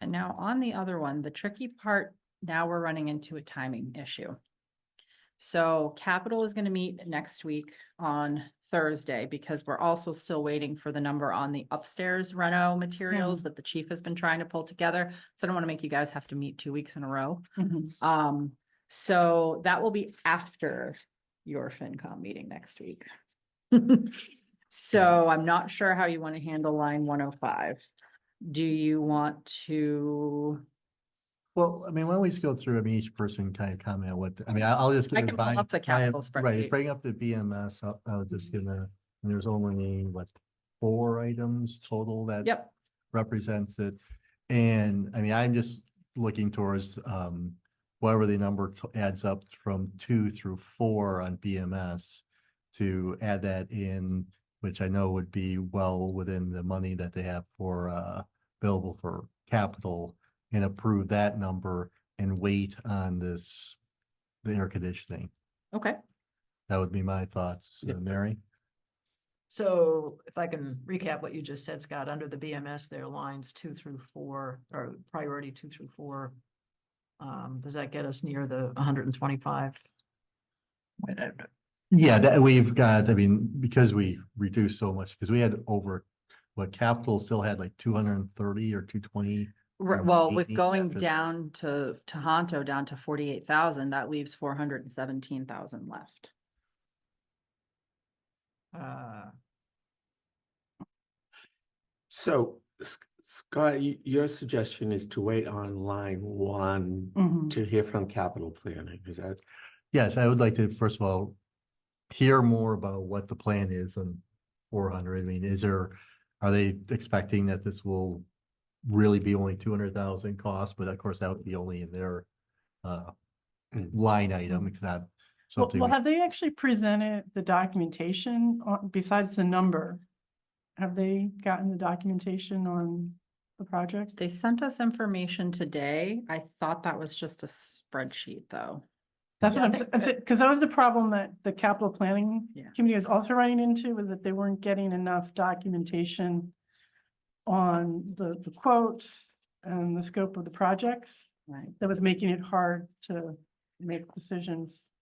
And now on the other one, the tricky part, now we're running into a timing issue. So capital is going to meet next week on Thursday because we're also still waiting for the number on the upstairs reno materials that the chief has been trying to pull together. So I don't want to make you guys have to meet 2 weeks in a row. So that will be after your FinCom meeting next week. So I'm not sure how you want to handle line 105. Do you want to? Well, I mean, why don't we just go through, I mean, each person kind of comment what, I mean, I'll just. I give can my- pull up the my- capital Right, spreadsheet. bring up the BMS, I'll just give a, and there's only, what, 4 items total that Yep. represents it. And I mean, I'm just looking towards, whatever the number adds up from 2 through 4 on BMS to add that in, which I know would be well within the money that they have for, available for capital, and approve that number and wait on this, the air conditioning. Okay. That would be my thoughts, Mary. So if I can recap what you just said, Scott, under the BMS, there are lines 2 through 4, or priority 2 through 4. Does that get us near the 125? Yeah, that we've got, I mean, because we reduced so much, because we had over, what capital still had like 230 or 220. Well, with 80 going after- down to Tohoto down to 48,000, that leaves 417,000 left. So Scott, your suggestion is to wait on line 1 Mhm. to hear from capital planning, is that? Yes, I would like to, first of all, hear more about what the plan is on 400. I mean, are they expecting that this will really be only 200,000 cost? But of course, that would be only in their line item. It's not something. Well, have they actually presented the documentation besides the number? Have they gotten the documentation on the project? They sent us information today. I thought that was just a spreadsheet, though. That's Yeah, I what think because that was the problem that the capital planning Yeah. committee was also running into, was that they weren't getting enough documentation on the quotes and the scope of the projects. Right. That was making it hard to make decisions.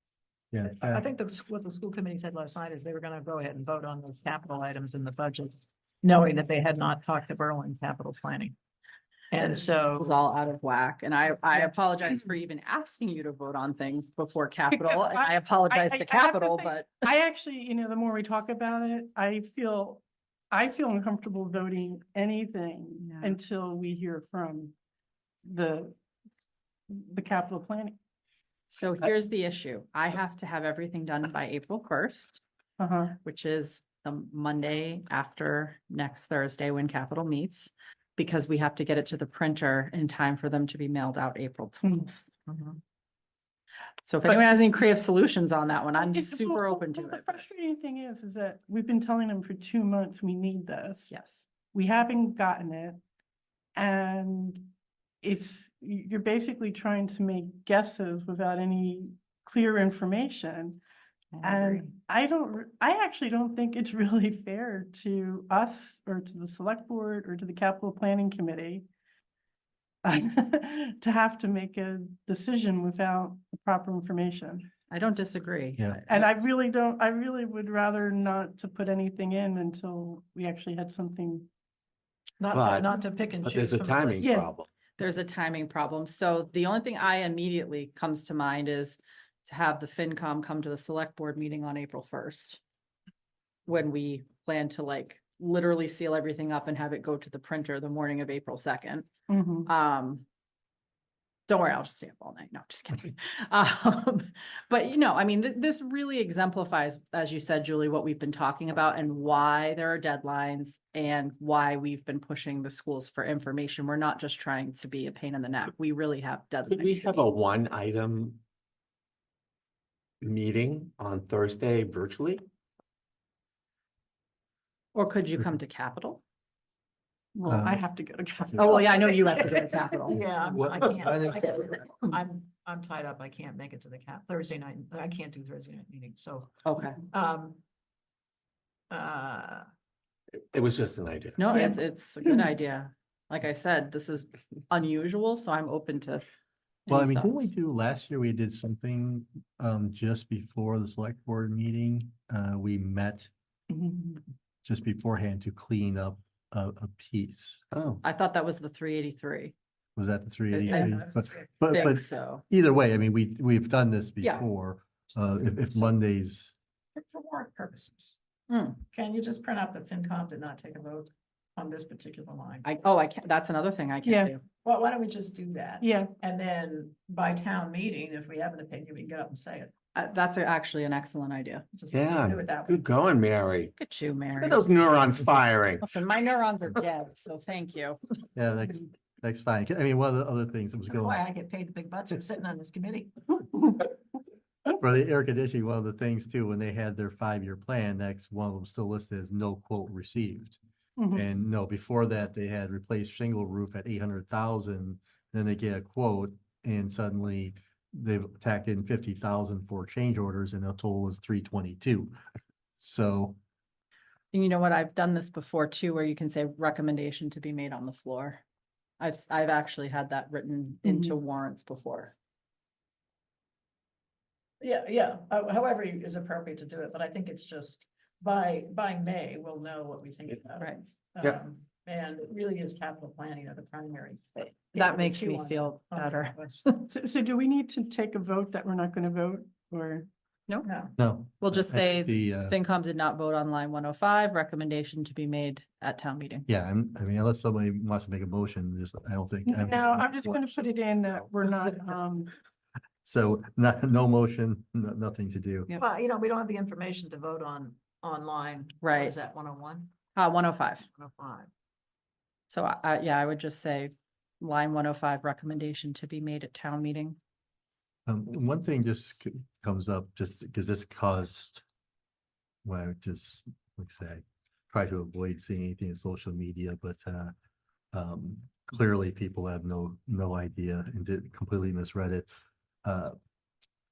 Yeah, I think that's what the school committee said last night is they were gonna go ahead and vote on those capital items in the budget, knowing that they had not talked to Berlin capital planning. And This is so, all out of whack, and I apologize for even asking you to vote on things before capital, and I apologize I to have to capital, say, but. I actually, the more we talk about it, I feel uncomfortable voting anything Yeah. until we hear from the capital planning. So here's the issue. I have to have everything done by April 1st, Uh-huh. which is the Monday after next Thursday when Capitol meets, because we have to get it to the printer in time for them to be mailed out April 12th. Mhm. So if anyone has any creative solutions on that one, I'm It's- super well, open to well, the it. frustrating thing is that we've been telling them for 2 months, we need this. Yes. We haven't gotten it. And you're basically trying to make guesses without any clear information. I agree. And I actually don't think it's really fair to us or to the select board or to the capital planning committee to have to make a decision without the proper information. I don't disagree. Yeah. And I really would rather not to put anything in until we actually had something. But- not to pick and But choose. there's a from the timing list. Yeah. problem. There's a timing problem. So the only thing I immediately comes to mind is to have the FinCom come to the select board meeting on April 1st. When we plan to literally seal everything up and have it go to the printer the morning of April 2nd. Don't worry, I'll just stay up all night. No, just kidding. But I mean, this really exemplifies, as you said, Julie, what we've been talking about and why there are deadlines and why we've been pushing the schools for information. We're not just trying to be a pain in the neck. We really have deadlines. Could we to have meet. a 1-item meeting on Thursday virtually? Or could you come to Capitol? Well, I have to go to. Oh, well, yeah, I know you have to go to Capitol. Yeah, What- I can't. I think I can't- I'm tied up. I can't make it to the Thursday night. I can't do Thursday night meeting, so, Okay. It was just an idea. No, Yeah. it's a good idea. Like I said, this is unusual, so I'm open to. Well, I any mean, didn't we thoughts. do last year? We did something just before the select board meeting. We met just beforehand to clean up a piece. Oh, I thought that was the 383. Was that the 383? Yeah, But Think so. either way, I mean, we've done this Yeah. before. If Mondays, for warrant purposes, Hmm. can you just print out that FinCom did not take a vote on this particular line? I can't, that's another thing I Yeah. can't do. Well, why don't we just do that? Yeah, And then by town meeting, if we have an opinion, we can get up and say it. That's actually an excellent idea. Just yeah. do it that way. Good going, Mary. Look at you, Look Mary. at those neurons firing. Listen, my neurons are dead, so thank you. yeah, that's fine. I mean, one of the other things that was That's going why I get paid the big bucks for sitting on this committee. for the air conditioning, one of the things too, when they had their 5-year plan, that's one of them still listed as no quote received. Mhm. And no, before that, they had replaced shingle roof at 800,000, then they get a quote and suddenly they've tacked in 50,000 for change orders and the total is 322. So, And you know what? I've done this before too, where you can say recommendation to be made on the floor. I've actually had that written into warrants before. Yeah, however is appropriate to do it, but I think it's just by May, we'll know what we think about it. Right. Yep. And it really is capital planning are the primary. That makes me feel better. So do we need to take a vote that we're not gonna vote, or? No, no. we'll just I think say the, FinCom did not vote on line 105, recommendation to be made at town meeting. yeah, I mean, unless somebody wants to make a motion, just, I don't think. No, I'm just gonna put it in that we're not, So no motion, nothing to do. Yep. Well, we don't have the information to vote on online. Right. What is that, 101, 105. 105? So yeah, I would just say line 105, recommendation to be made at town meeting. One thing just comes up just because this caused, well, I would just like I say, try to avoid seeing anything in social media, but clearly people have no idea and did completely misread it.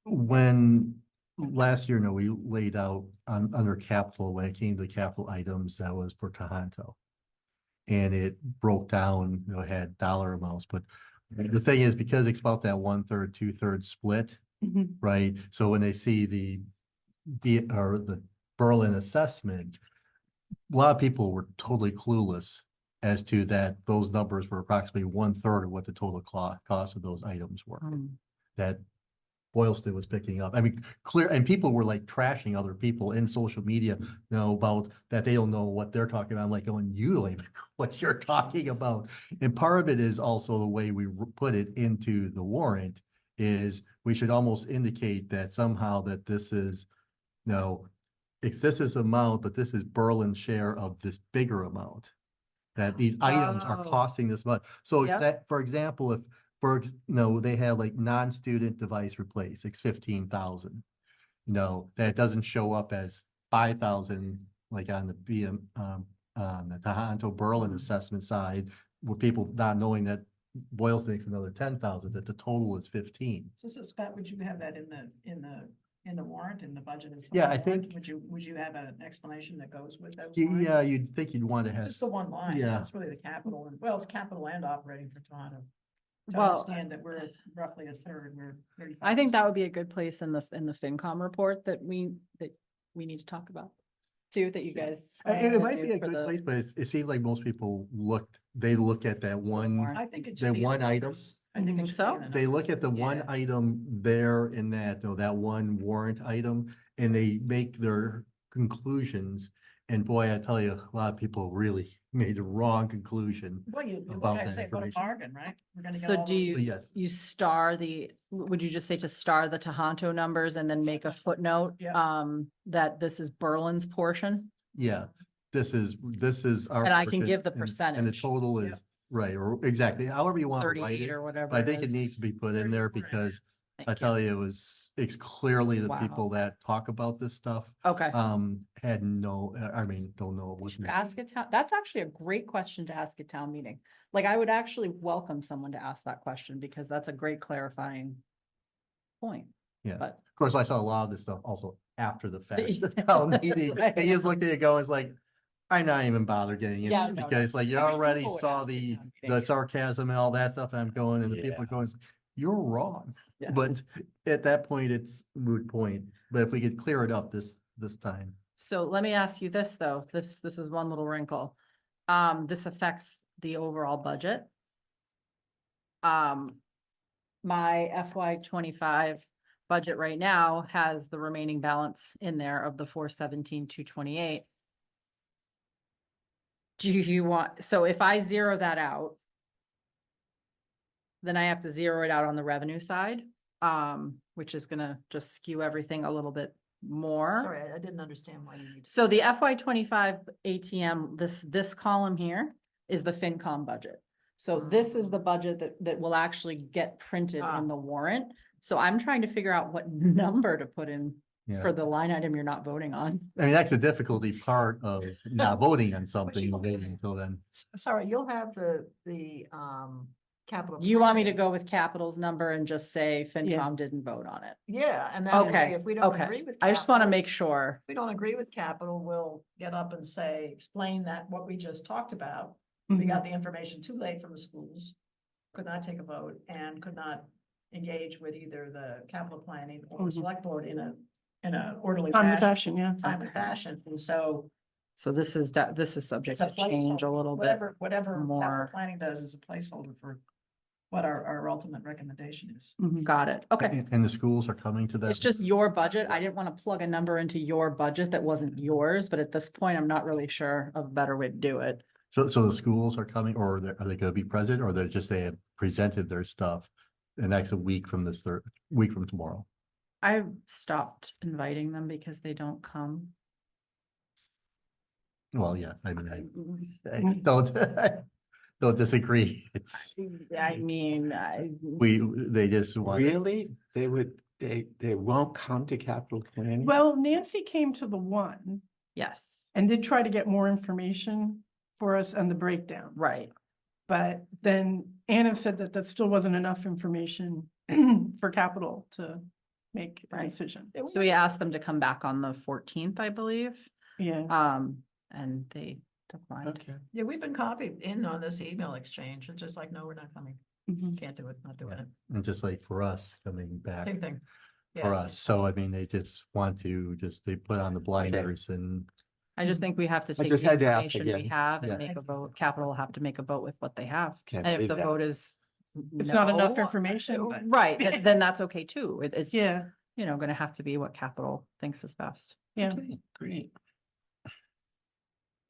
When last year, we laid out under capital, when it came to capital items, that was for Tohoto. And it broke down, had dollar amounts, but the thing is, because it's about that 1/3, 2/3 split, right? So when they see the Berlin assessment, a lot of people were totally clueless as to that those numbers were approximately 1/3 of what the total cost of those items were. That Boylston was picking up. I mean, clear, and people were like trashing other people in social media, about that they don't know what they're talking about. I'm like, going, you don't even know what you're talking about. And part of it is also the way we put it into the warrant is we should almost indicate that somehow that this is, it's this is amount, but this is Berlin's share of this bigger amount. That these items are Oh. costing this much. So Yep. for example, if they have like non-student device replace, it's 15,000. That doesn't show up as 5,000, like on the on the Tohoto Berlin assessment side, where people not knowing that Boylston's another 10,000, that the total is 15. So Scott, would you have that in the warrant, in the budget? Yeah, I think- Would you have an explanation that goes with those? Yeah, you'd think you'd want to have. Just the one line, Yeah. that's really the capital, and well, it's capital and operating for Tohoto. To Well, understand that we're roughly a third, we're 35%. I think that would be a good place in the FinCom report that we need to talk about too, that you guys. It might do be a for good the- place, but it seemed like most people look at that one, warrant. I think it the should be. in one the item. numbers. I think Think it should be so? in the They look numbers. at the one Yeah. item there in that, that one warrant item, and they make their conclusions. And boy, I tell you, a lot of people really made the wrong conclusion. Well, you look about at, that say, what a information. bargain, right? We're gonna get So all do you, those- Yes. you star would you just say to star the Tohoto numbers and then make a footnote? Yeah. That this is Berlin's portion? Yeah, this is our. And I can portion, give the And the percentage. total is, right, or exactly, however you want to write 38 it. or whatever. But I think it is. needs to be put in there 34. because I Thank you. tell you, it's clearly the Wow. people that talk about this stuff, Okay. had no, don't know We what. should ask it. That's actually a great question to ask at town meeting. Like, I would actually welcome someone to ask that question because that's a great clarifying point. Yeah. But Of course, I saw a lot of this stuff also after the fact, Yeah. the town meeting, Right. and you just looked at it going, it's like, I'm not even bothered getting Yeah, into it no, because like you I wish already people would saw ask at the town meeting. sarcasm and all that stuff, and I'm going, and the people are Yeah. going, you're wrong. Yeah. But at that point, it's moot point. But if we could clear it up this time. So let me ask you this, though. This is one little wrinkle. This affects the overall budget. My FY 25 budget right now has the remaining balance in there of the 417,228. Do you want, so if I zero that out, then I have to zero it out on the revenue side, which is gonna just skew everything a little bit more. Sorry, I didn't understand why you need to. So the FY 25 ATM, this column here is the FinCom budget. So this is the budget that will actually get printed Ah. in the warrant. So I'm trying to figure out what number to put in Yeah. for the line item you're not voting on. I mean, that's the difficulty part of not voting on something, you- waiting until then. Sorry, you'll have the capital. You want me to planning. go with capital's number and just say FinCom didn't vote on it? Yeah, and that way, Okay, if we don't okay. agree with. I just want to capital- make sure. If we don't agree with capital, we'll get up and say, explain that, what we just talked about. We Mhm. got the information too late from the schools, could not take a vote and could not engage with either the capital planning or Mhm. select board in a orderly Timely fashion, fashion, yeah. timely fashion. And so So this is, this is subject it's a to change a placeholder. little bit. Whatever capital more. planning does is a placeholder for what our ultimate recommendation is. Mhm. Got it. Okay. And the schools are coming to that. It's just your budget. I didn't want to plug a number into your budget that wasn't yours, but at this point, I'm not really sure of a better way to do it. So the schools are coming, or are they gonna be present, or they're just, they have presented their stuff? And that's a week from this week from tomorrow. I stopped inviting them because they don't come. Well, yeah, I mean, I don't, don't disagree. It's, I mean, they just want. Really? They won't come to capital planning? Well, Nancy came to the one yes, and did try to get more information for us on the breakdown. right. But then Anna said that that still wasn't enough information for capital to make a Right. decision. So we asked them to come back on the 14th, I believe. Yeah. And they declined. Okay. Yeah, we've been copied in on this email exchange. It's just like, no, we're not coming. Mhm. Can't do it, not doing it. And just like for us coming back Same thing. for Yes. us. So I mean, they just want to they put on the blinders and I just think we have to I take just the had to ask information we again. have Yeah. and make a vote. Capital will have to make a vote with what they have. Can't And if believe the that. vote is. It's not enough no, information, but Right, then that's okay too. It's, yeah, you know, gonna have to be what capital thinks is best. yeah. Okay, great.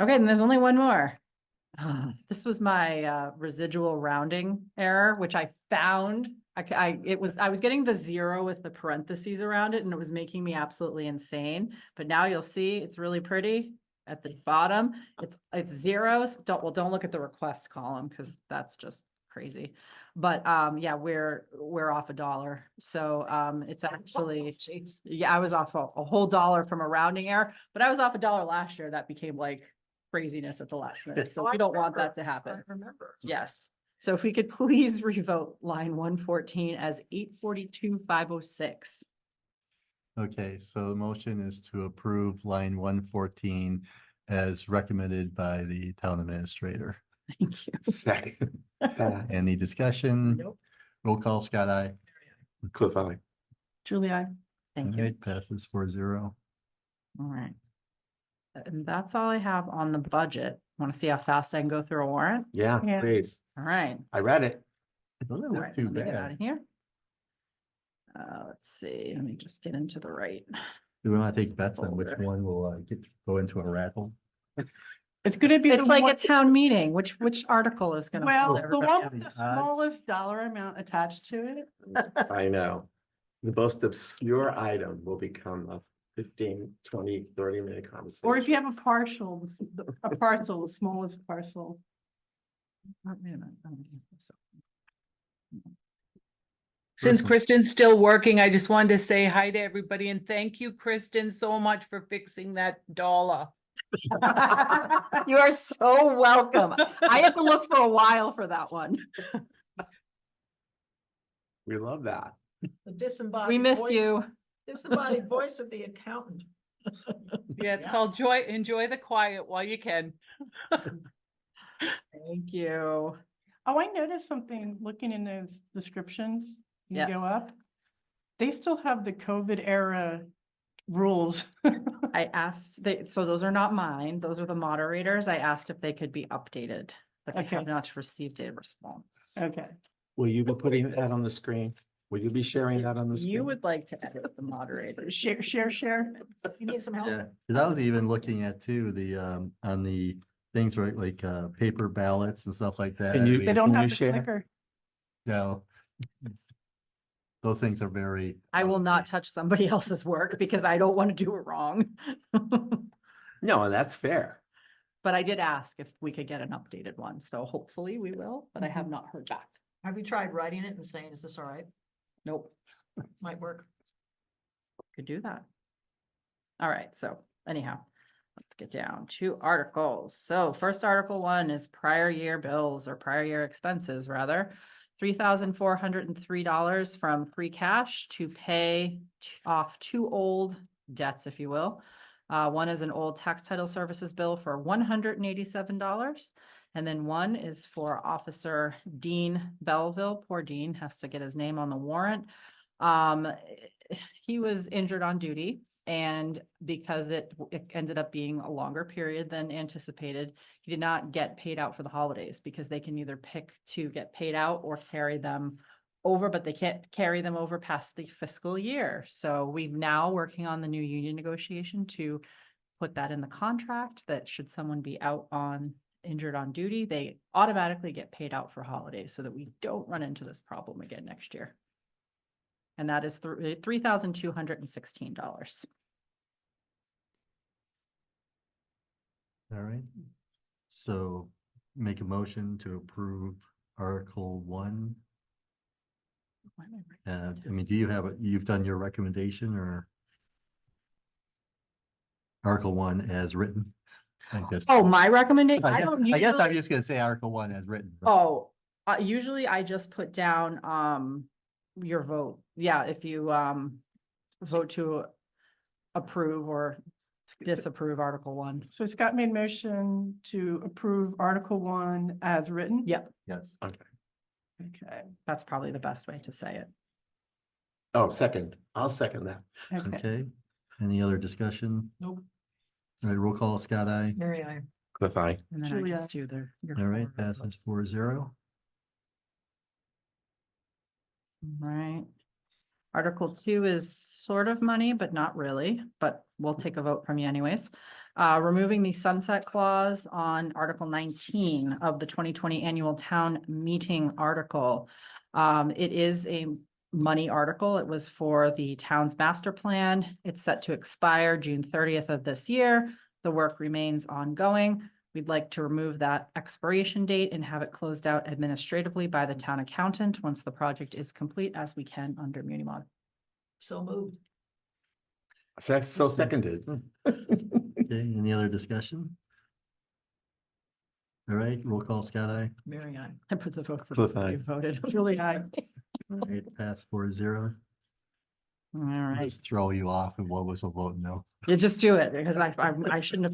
Okay, and there's only one more. This was my residual rounding error, which I found. I was getting the 0 with the parentheses around it and it was making me absolutely insane. But now you'll see it's really pretty at the bottom. It's zeros. Don't look at the request column because that's just crazy. But yeah, we're off $1. So it's actually, Jeez. yeah, I was off a whole dollar from a rounding error, but I was off $1 last year. That became like craziness at the last minute. So Oh, I we don't want remember. that to happen. I remember. Yes. So if we could please revote line 114 as 842,506. okay, so the motion is to approve line 114 as recommended by the town administrator. Thank you. Second. Any discussion? Nope. Roll call, Scott, aye. Cliff Eye. Julie, I. Thank you. Alright, passes 4-0. All right. And that's all I have on the budget. Want to see how fast I can go through a warrant? Yeah, Yeah. please. All right. I read it. It doesn't All look right, too let me get out bad. of here. Let's see, let me just get into the right. Do we want to take bets on which Folder. one will go into a raffle? It's gonna be the It's like one, a town meeting. Which article is gonna? well, hold the everybody one up? with the smallest dollar amount attached to it. I know. The most obscure item will become a 15, 20, 30-minute conversation. Or if you have a partial, a parcel, the smallest parcel. Wait a minute, I'm gonna get this up. Since Person. Kristen's still working, I just wanted to say hi to everybody and thank you, Kristen, so much for fixing that dollar. You are so welcome. I had to look for a while for that one. We love that. The disembodied. We miss voice- you. Disembodied voice of the accountant. Yeah, it's Yeah. called enjoy the quiet while you can. Thank you. Oh, I noticed something looking in those descriptions. You Yes. go up. They still have the COVID era rules. I asked, so those are not mine. Those are the moderators. I asked if they could be updated, but I have Okay. not received a response. Okay. Will you be putting that on the screen? Will you be sharing that on the screen? You would like to edit the moderators. Share. You need some help? Yeah, 'cause I was even looking at too, the, on the things like, paper ballots and stuff like that. Can you- They don't Can you have the share? clicker. No. Those things are very. I will not touch somebody else's work because I don't want to do it wrong. No, that's fair. But I did ask if we could get an updated one, so hopefully we will, but I have not heard back. Have you tried writing it and saying, is this all right? Nope, Might work. could do that. All right, so anyhow, let's get down to articles. So first Article 1 is prior year bills or prior year expenses rather. $3,403 from free cash to pay off two old debts, if you will. One is an old tax title services bill for $187. And then one is for Officer Dean Belleville. Poor Dean has to get his name on the warrant. He was injured on duty, and because it ended up being a longer period than anticipated, he did not get paid out for the holidays because they can either pick to get paid out or carry them over, but they can't carry them over past the fiscal year. So we've now working on the new union negotiation to put that in the contract that should someone be out on injured on duty, they automatically get paid out for holidays so that we don't run into this problem again next year. And that is $3,216. All right. So make a motion to approve Article 1. Why am I writing this I down? mean, do you have, you've done your recommendation or? Article 1 as written? I guess. Oh, my recommendation? I guess I'm usually- just gonna say Article 1 as written. but- Oh, usually I just put down, your vote. Yeah, if you, vote to approve or disapprove Article 1. So Scott made motion to approve Article 1 as written? Yep, Yes. Okay, that's probably the best way to say it. Oh, second, I'll second that. okay. Okay. Any other discussion? Nope. All right, roll call, Scott, aye. Mary, I. Cliff, I. And then I Julia. just do the. your All right, forward vote. passes 4-0. Right. Article 2 is sort of money, but not really, but we'll take a vote from you anyways. Removing the sunset clause on Article 19 of the 2020 annual town meeting article. It is a money article. It was for the town's master plan. It's set to expire June 30th of this year. The work remains ongoing. We'd like to remove that expiration date and have it closed out administratively by the town accountant once the project is complete, as we can under Munimod. So moved. So seconded. Okay, any other discussion? All right, roll call, Scott, aye. Mary, I. I put the votes. Cliff, that aye. you voted. Julie, aye. All right, pass 4-0. All right, Just throw you off and what was a vote no? you just do it because I shouldn't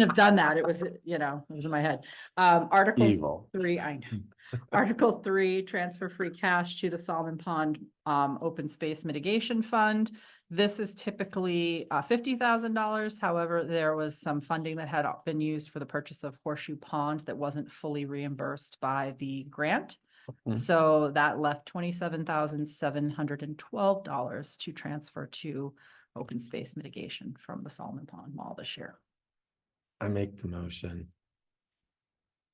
have done that. It was, it was in my head. Article Evil. 3, I know. Article 3, transfer free cash to the Solomon Pond Open Space Mitigation Fund. This is typically $50,000. However, there was some funding that had been used for the purchase of Horseshoe Pond that wasn't fully reimbursed by the grant. Mhm. So that left $27,712 to transfer to open space mitigation from the Solomon Pond Mall this year. I make the motion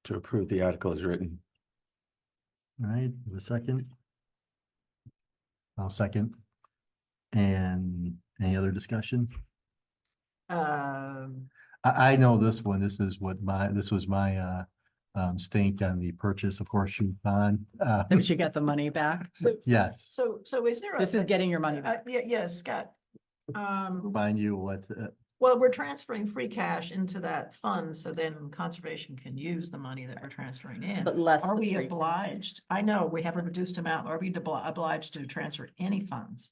to approve the article as written. All right, have a second? I'll second. And any other discussion? I know this one, this was my stink on the purchase of Horseshoe Pond. Did you get the money back? Yes, So is there? This is getting your money back. Yeah, yes, Scott. remind you what, Well, we're transferring free cash into that fund, so then conservation can use the money that we're transferring in. But less. Are the we free- obliged? I know we have a reduced amount. Are we obliged to transfer any funds?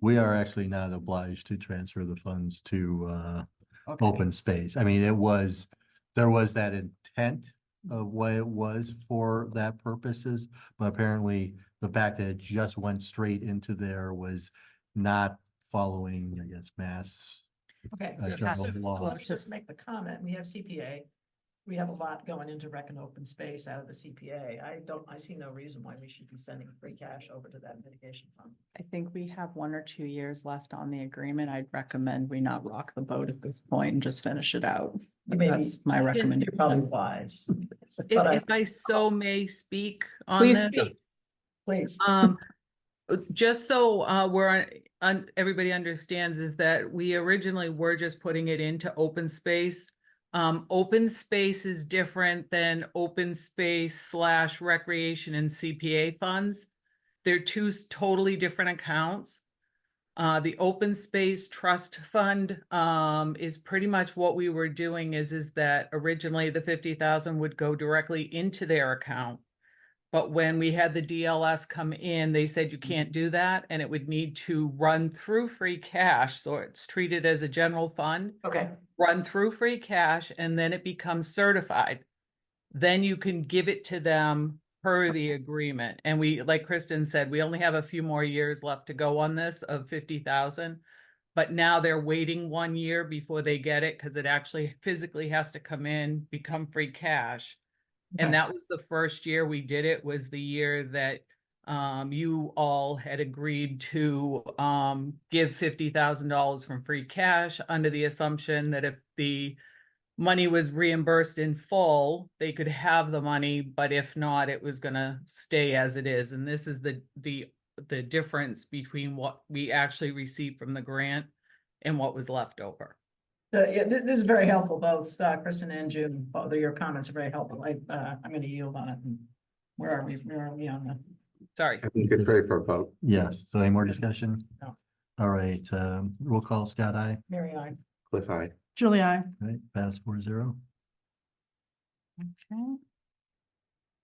we are actually not obliged to transfer the funds to Okay. open space. I mean, there was that intent of what it was for that purposes, but apparently the fact that it just went straight into there was not following, I guess, mass. Okay. Uh, so- general so law. let's just make the comment. We have CPA. We have a lot going into rec and open space out of the CPA. I see no reason why we should be sending free cash over to that mitigation fund. I think we have 1 or 2 years left on the agreement. I'd recommend we not rock the boat at this point and just finish it out. Maybe- That's my You're probably recommendation. wise. If, But I- if I so may speak on Please this. speak. Please. Just so everybody understands is that we originally were just putting it into open space. Open space is different than open space / recreation and CPA funds. They're two totally different accounts. The open space trust fund is pretty much what we were doing is that originally the 50,000 would go directly into their account. But when we had the DLS come in, they said you can't do that and it would need to run through free cash. So it's treated as a general fund, Okay, run through free cash, and then it becomes certified. Then you can give it to them per the agreement. And we, like Kristen said, we only have a few more years left to go on this of 50,000. But now they're waiting 1 year before they get it because it actually physically has to come in, become free cash. And Okay. that was the first year we did it, was the year that you all had agreed to give $50,000 from free cash under the assumption that if the money was reimbursed in full, they could have the money, but if not, it was gonna stay as it is. And this is the difference between what we actually received from the grant and what was left over. yeah, this is very helpful, both Kristen and June, both of your comments are very helpful. I'm gonna yield on it. Where are we? Where are we on the? Sorry. I think it's ready for a vote. Yes, so any more discussion? No. All right, roll call, Scott, aye. Mary, I. Cliff, I. Julie, I. Right, pass 4-0. Okay.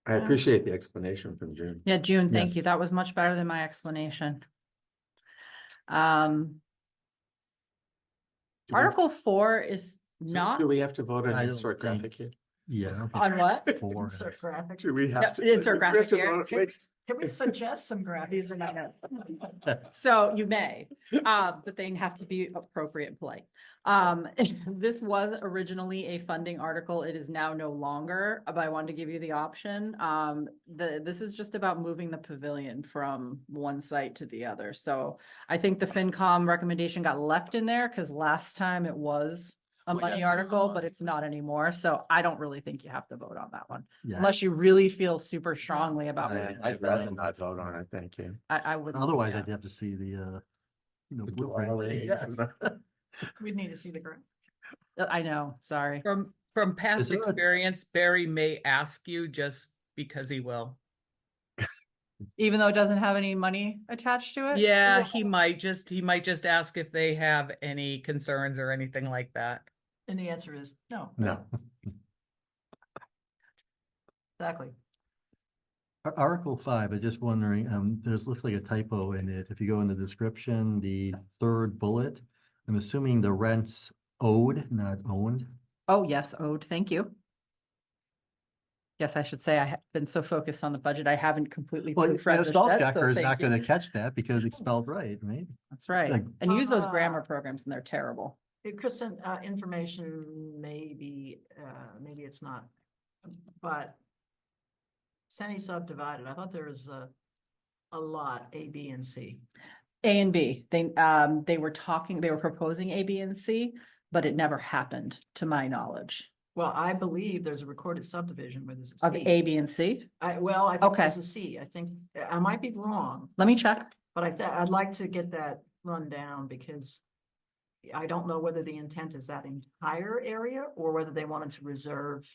I appreciate the explanation from June. Yeah, June, thank Yes. you. That was much better than my explanation. Um, Do we- Article 4 is do- not Do we have to vote on I don't insert think- graphic here? Yeah. okay. on what? Four Insert is- graphic. Do we No, have to? insert we have graphic to here. vote- wait, Can we suggest some graphics? So you may, but they have to be appropriate and polite. This was originally a funding article. It is now no longer, but I wanted to give you the option. This is just about moving the pavilion from one site to the other. So I think the FinCom recommendation got left in there because last time it was a Well, yeah, money no, article, no, but it's not anymore. So I don't really think you have to vote on that one. Yeah, Unless you really feel super strongly about. I'd rather not vote on it, thank you. I would. otherwise I'd have to see the The blueprint. drawings. Yes. We'd need to see the graph. I know, sorry. From past there a- experience, Barry may ask you just because he will. Even though it doesn't have any money attached to it? Yeah, he might just ask if they have any concerns or anything like that. And the answer is no. No. Exactly. Article 5, I'm just wondering, there's, looks like a typo in it. If you go in the description, the third bullet, I'm assuming the rent's owed, not owned. Oh, yes, owed, thank you. Yes, I should say I have been so focused on the budget, I haven't completely Well, proofread a the spell shit, checker so is thank not you. gonna catch that because it's spelled right, right? That's right. like- And use those grammar Ah. programs and they're terrible. Hey, Kristen, information maybe, maybe it's not, but Senny subdivided, I thought there was a lot, A, B, and C. A and B, they were talking, they were proposing A, B, and C, but it never happened, to my knowledge. Well, I believe there's a recorded subdivision where there's a Of C. A, B, and C? I think Okay. there's a C. I think, I might be wrong, Let me check. but I'd like to get that run down because I don't know whether the intent is that entire area or whether they wanted to reserve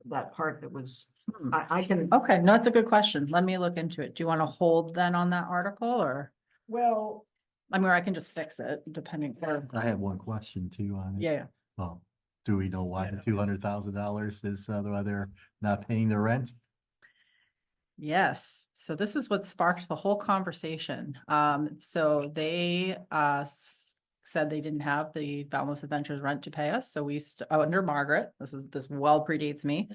that part that was, I can, Okay, no, it's a good question. Let me look into it. Do you want to hold then on that article or, well, I mean, I can just fix it depending, or, I have one question too on it. yeah. Well, do we know why the $200,000 is, why they're not paying the rent? Yes, so this is what sparked the whole conversation. So they said they didn't have the Boundless Adventures rent to pay us, so we under Margaret, this well predates me.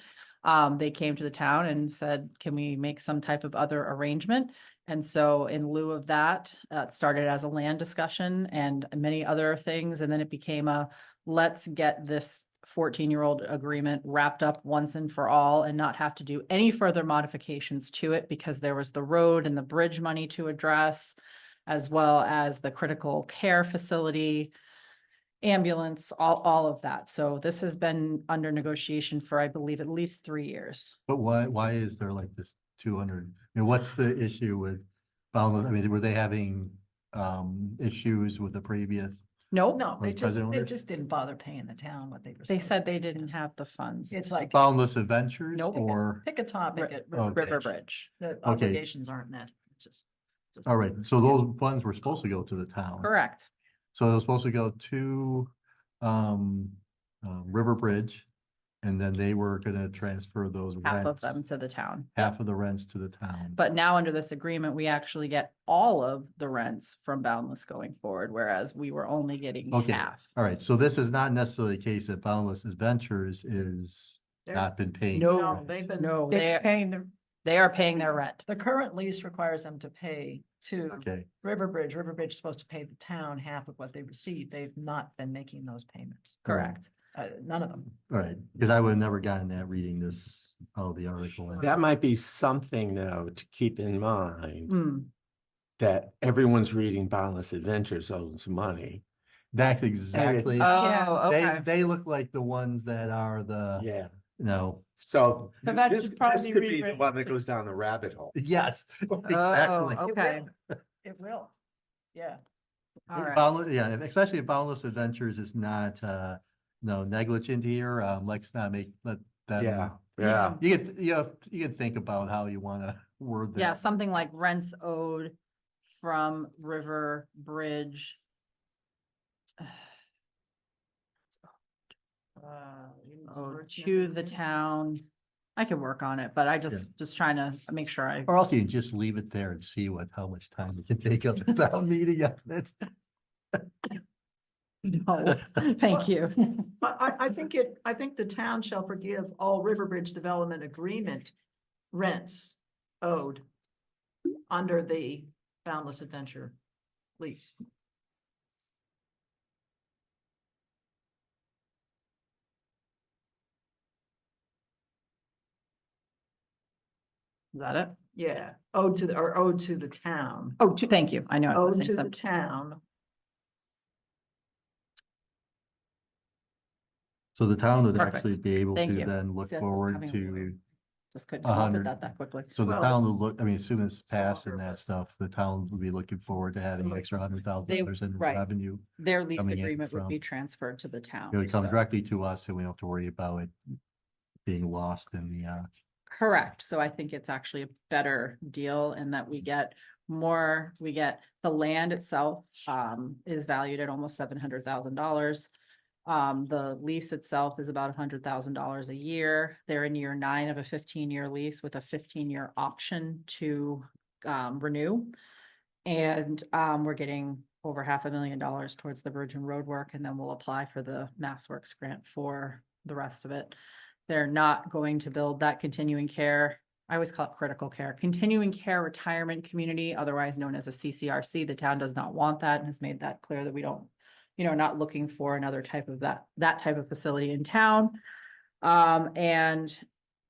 They came to the town and said, can we make some type of other arrangement? And so in lieu of that, it started as a land discussion and many other things, and then it became a let's get this 14-year-old agreement wrapped up once and for all and not have to do any further modifications to it because there was the road and the bridge money to address, as well as the critical care facility, ambulance, all of that. So this has been under negotiation for, I believe, at least 3 years. But why is there like this 200? I mean, what's the issue with Boundless? I mean, were they having issues with the previous? Nope, no, Or present they owners? just didn't bother paying the town what they were. they supposed said to they pay. didn't have the funds. It's like, Boundless Adventures Nope. or, pick a topic at Okay. River Bridge, the obligations aren't met, just. all right, so those funds were supposed to go to the town. correct. So it was supposed to go to River Bridge And then they were gonna transfer those half of rents, them to the town. half of the rents to the town. But now under this agreement, we actually get all of the rents from Boundless going forward, whereas we were only getting Okay. half. All right, so this is not necessarily a case that Boundless Adventures is They're- not been paying. No, rent. they've been. No, They're paying the, they are paying their rent. The current lease requires them to pay to Okay, Riverbridge. Riverbridge is supposed to pay the town half of what they receive. They've not been making those payments. Correct. None of them. all right, because I would have never gotten that reading this, the article. That might be something though to keep in mind, Hmm. that everyone's reading Boundless Adventures owes money. That's exactly, Oh, they, okay. they look like the ones that are the, Yeah. no, So So that this, should this probably could be the rewritten. one that goes down the rabbit hole. yes, exactly. Oh, okay. It will. Yeah. All right. Boundless, yeah, especially if Boundless Adventures is not, no negligent here, let's not make, let them. Yeah, yeah. You can, you can think about how you wanna word that. Yeah, something like rents owed from River Bridge. To the town. I can work on it, but I just trying to make sure I. Or else you can just leave it there and see how much time you can take up without meeting up. That's, No, thank you. I think the town shall forgive all Riverbridge Development Agreement rents owed under the Boundless Adventure lease. Is that it? Yeah, or owed to the town. Oh, thank you. I know. I'm Owed missing to the some. town. so the town would Perfect. actually be able Thank to you. then look See, that's forward having a to, word. Just couldn't come up with 100. that quickly. so the Well, town will it's- look, I mean, as soon as it's all passed and over, that but- stuff, the town will be looking forward to having Somebody extra just- $100,000 in right. revenue. Their lease coming in agreement would from- be transferred to the town. It would come so- directly to us and we don't have to worry about it being lost in the, Correct. So I think it's actually a better deal in that we get the land itself is valued at almost $700,000. The lease itself is about $100,000 a year. They're in year 9 of a 15-year lease with a 15-year option to renew. And we're getting over $500,000 towards the Virgin Road work, and then we'll apply for the MassWorks grant for the rest of it. They're not going to build that continuing care. I always call it critical care, continuing care retirement community, otherwise known as a CCRC. The town does not want that and has made that clear that we don't, not looking for another type of that type of facility in town. And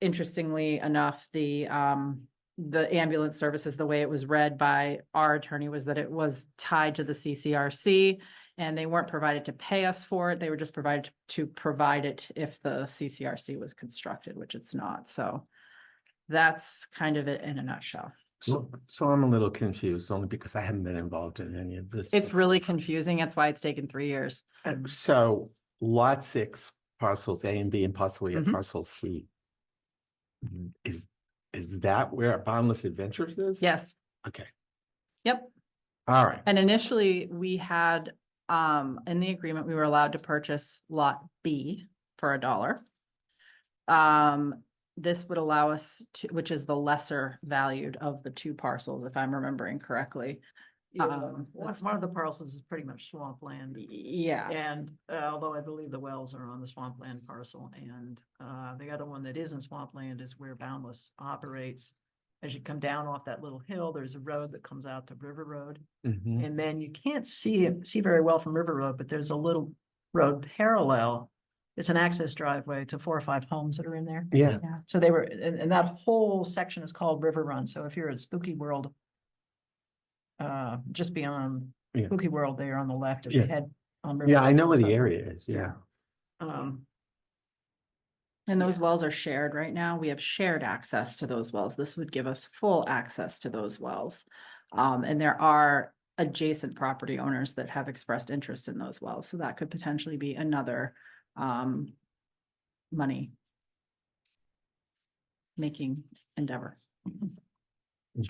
interestingly enough, the ambulance services, the way it was read by our attorney was that it was tied to the CCRC. And they weren't provided to pay us for it. They were just provided to provide it if the CCRC was constructed, which it's not. So that's kind of it in a nutshell. So I'm a little confused only because I haven't been involved in any of this. It's before. really confusing. That's why it's taken 3 years. So lot 6 parcels A and B and possibly a Mhm. parcel C. Is that where Boundless Adventures is? Yes. Okay, Yep. all right. And initially we had, in the agreement, we were allowed to purchase lot B for $1. This would allow us to, which is the lesser valued of the 2 parcels, if I'm remembering correctly. One of the parcels is pretty much swampland. Yeah, And although I believe the wells are on the swampland parcel, and the other one that isn't swampland is where Boundless operates. As you come down off that little hill, there's a road that comes out to River Road. Mhm. And then you can't see very well from River Road, but there's a little road parallel. It's an access driveway to 4 or 5 homes that are in there. Yeah, So they were, and that whole section is called River Run. So if you're at Spooky World, just beyond Yeah. Spooky World there on the left, if Yeah. you head on. River yeah, I Road know where the towards area is, yeah. and those wells are shared right now. We have shared access to those wells. This would give us full access to those wells. And there are adjacent property owners that have expressed interest in those wells. So that could potentially be another money making endeavor.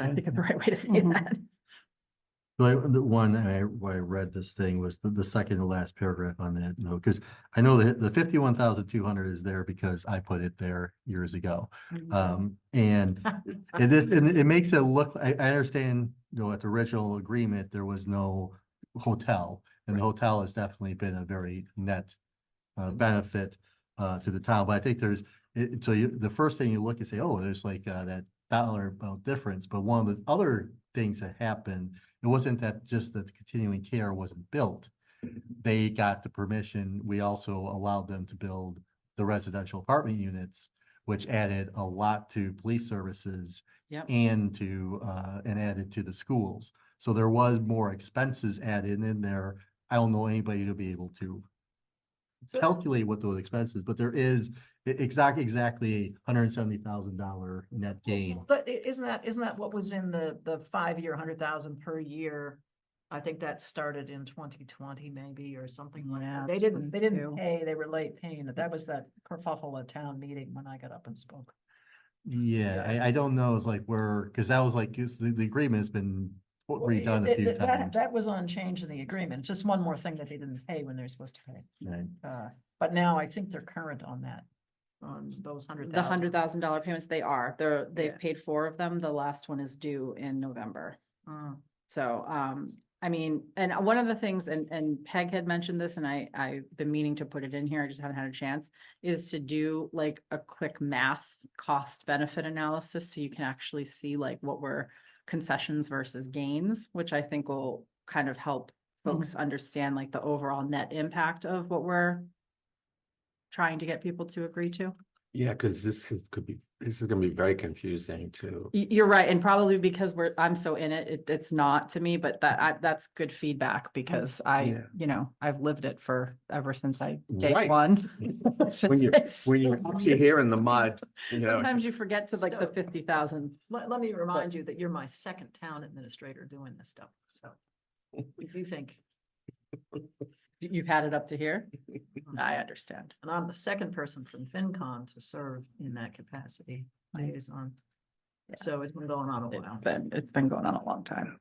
I think of the right way to say Mhm. that. But the one why I read this thing was the second to last paragraph on that, because I know that the 51,200 is there because I put it there years ago. And it makes it look, I understand, at the original agreement, there was no hotel. And the hotel has definitely been a very net benefit to the town, but I think there's, so the first thing you look and say, oh, there's like that dollar amount difference, but one of the other things that happened, it wasn't that just that the continuing care wasn't built. They got the permission, we also allowed them to build the residential apartment units, which added a lot to police services Yep. and to, and added to the schools. So there was more expenses added in there. I don't know anybody to be able to So- calculate what those expenses, but there is exactly $170,000 net gain. But isn't that what was in the 5-year, 100,000 per year? I think that started in 2020 maybe or something like Yeah, that. They didn't 22. pay, they were late paying it. That was that kerfuffle at town meeting when I got up and spoke. Yeah, I don't know, it's like because that was like, 'cause the agreement has been redone a few times. That was unchanged in the agreement. Just one more thing that they didn't pay when they're supposed to pay. Right. But now I think they're current on that, on those 100,000. The $100,000 payments, they've Yeah. paid 4 of them. The last one is due in November. Mm. So, I mean, and one of the things, and Peg had mentioned this, and I've been meaning to put it in here, I just haven't had a chance, is to do like a quick math cost benefit analysis, so you can actually see like what were concessions versus gains, which I think will kind of help folks understand like the overall net impact of what we're trying to get people to agree to. Yeah, because this is gonna be very confusing too. You're right, and probably because I'm so in it, it's not to me, but that's good feedback because Yeah. I've lived it ever since day Right. one. When you actually here in the mud, Sometimes you forget to like the So- 50,000. Let me remind you that you're my second town administrator doing this stuff, so. If you think, You've had it up to here? I understand. and I'm the second person from FinCon to serve in that capacity, liaison. Yeah. So it's been going on a while. It's been going on a long time.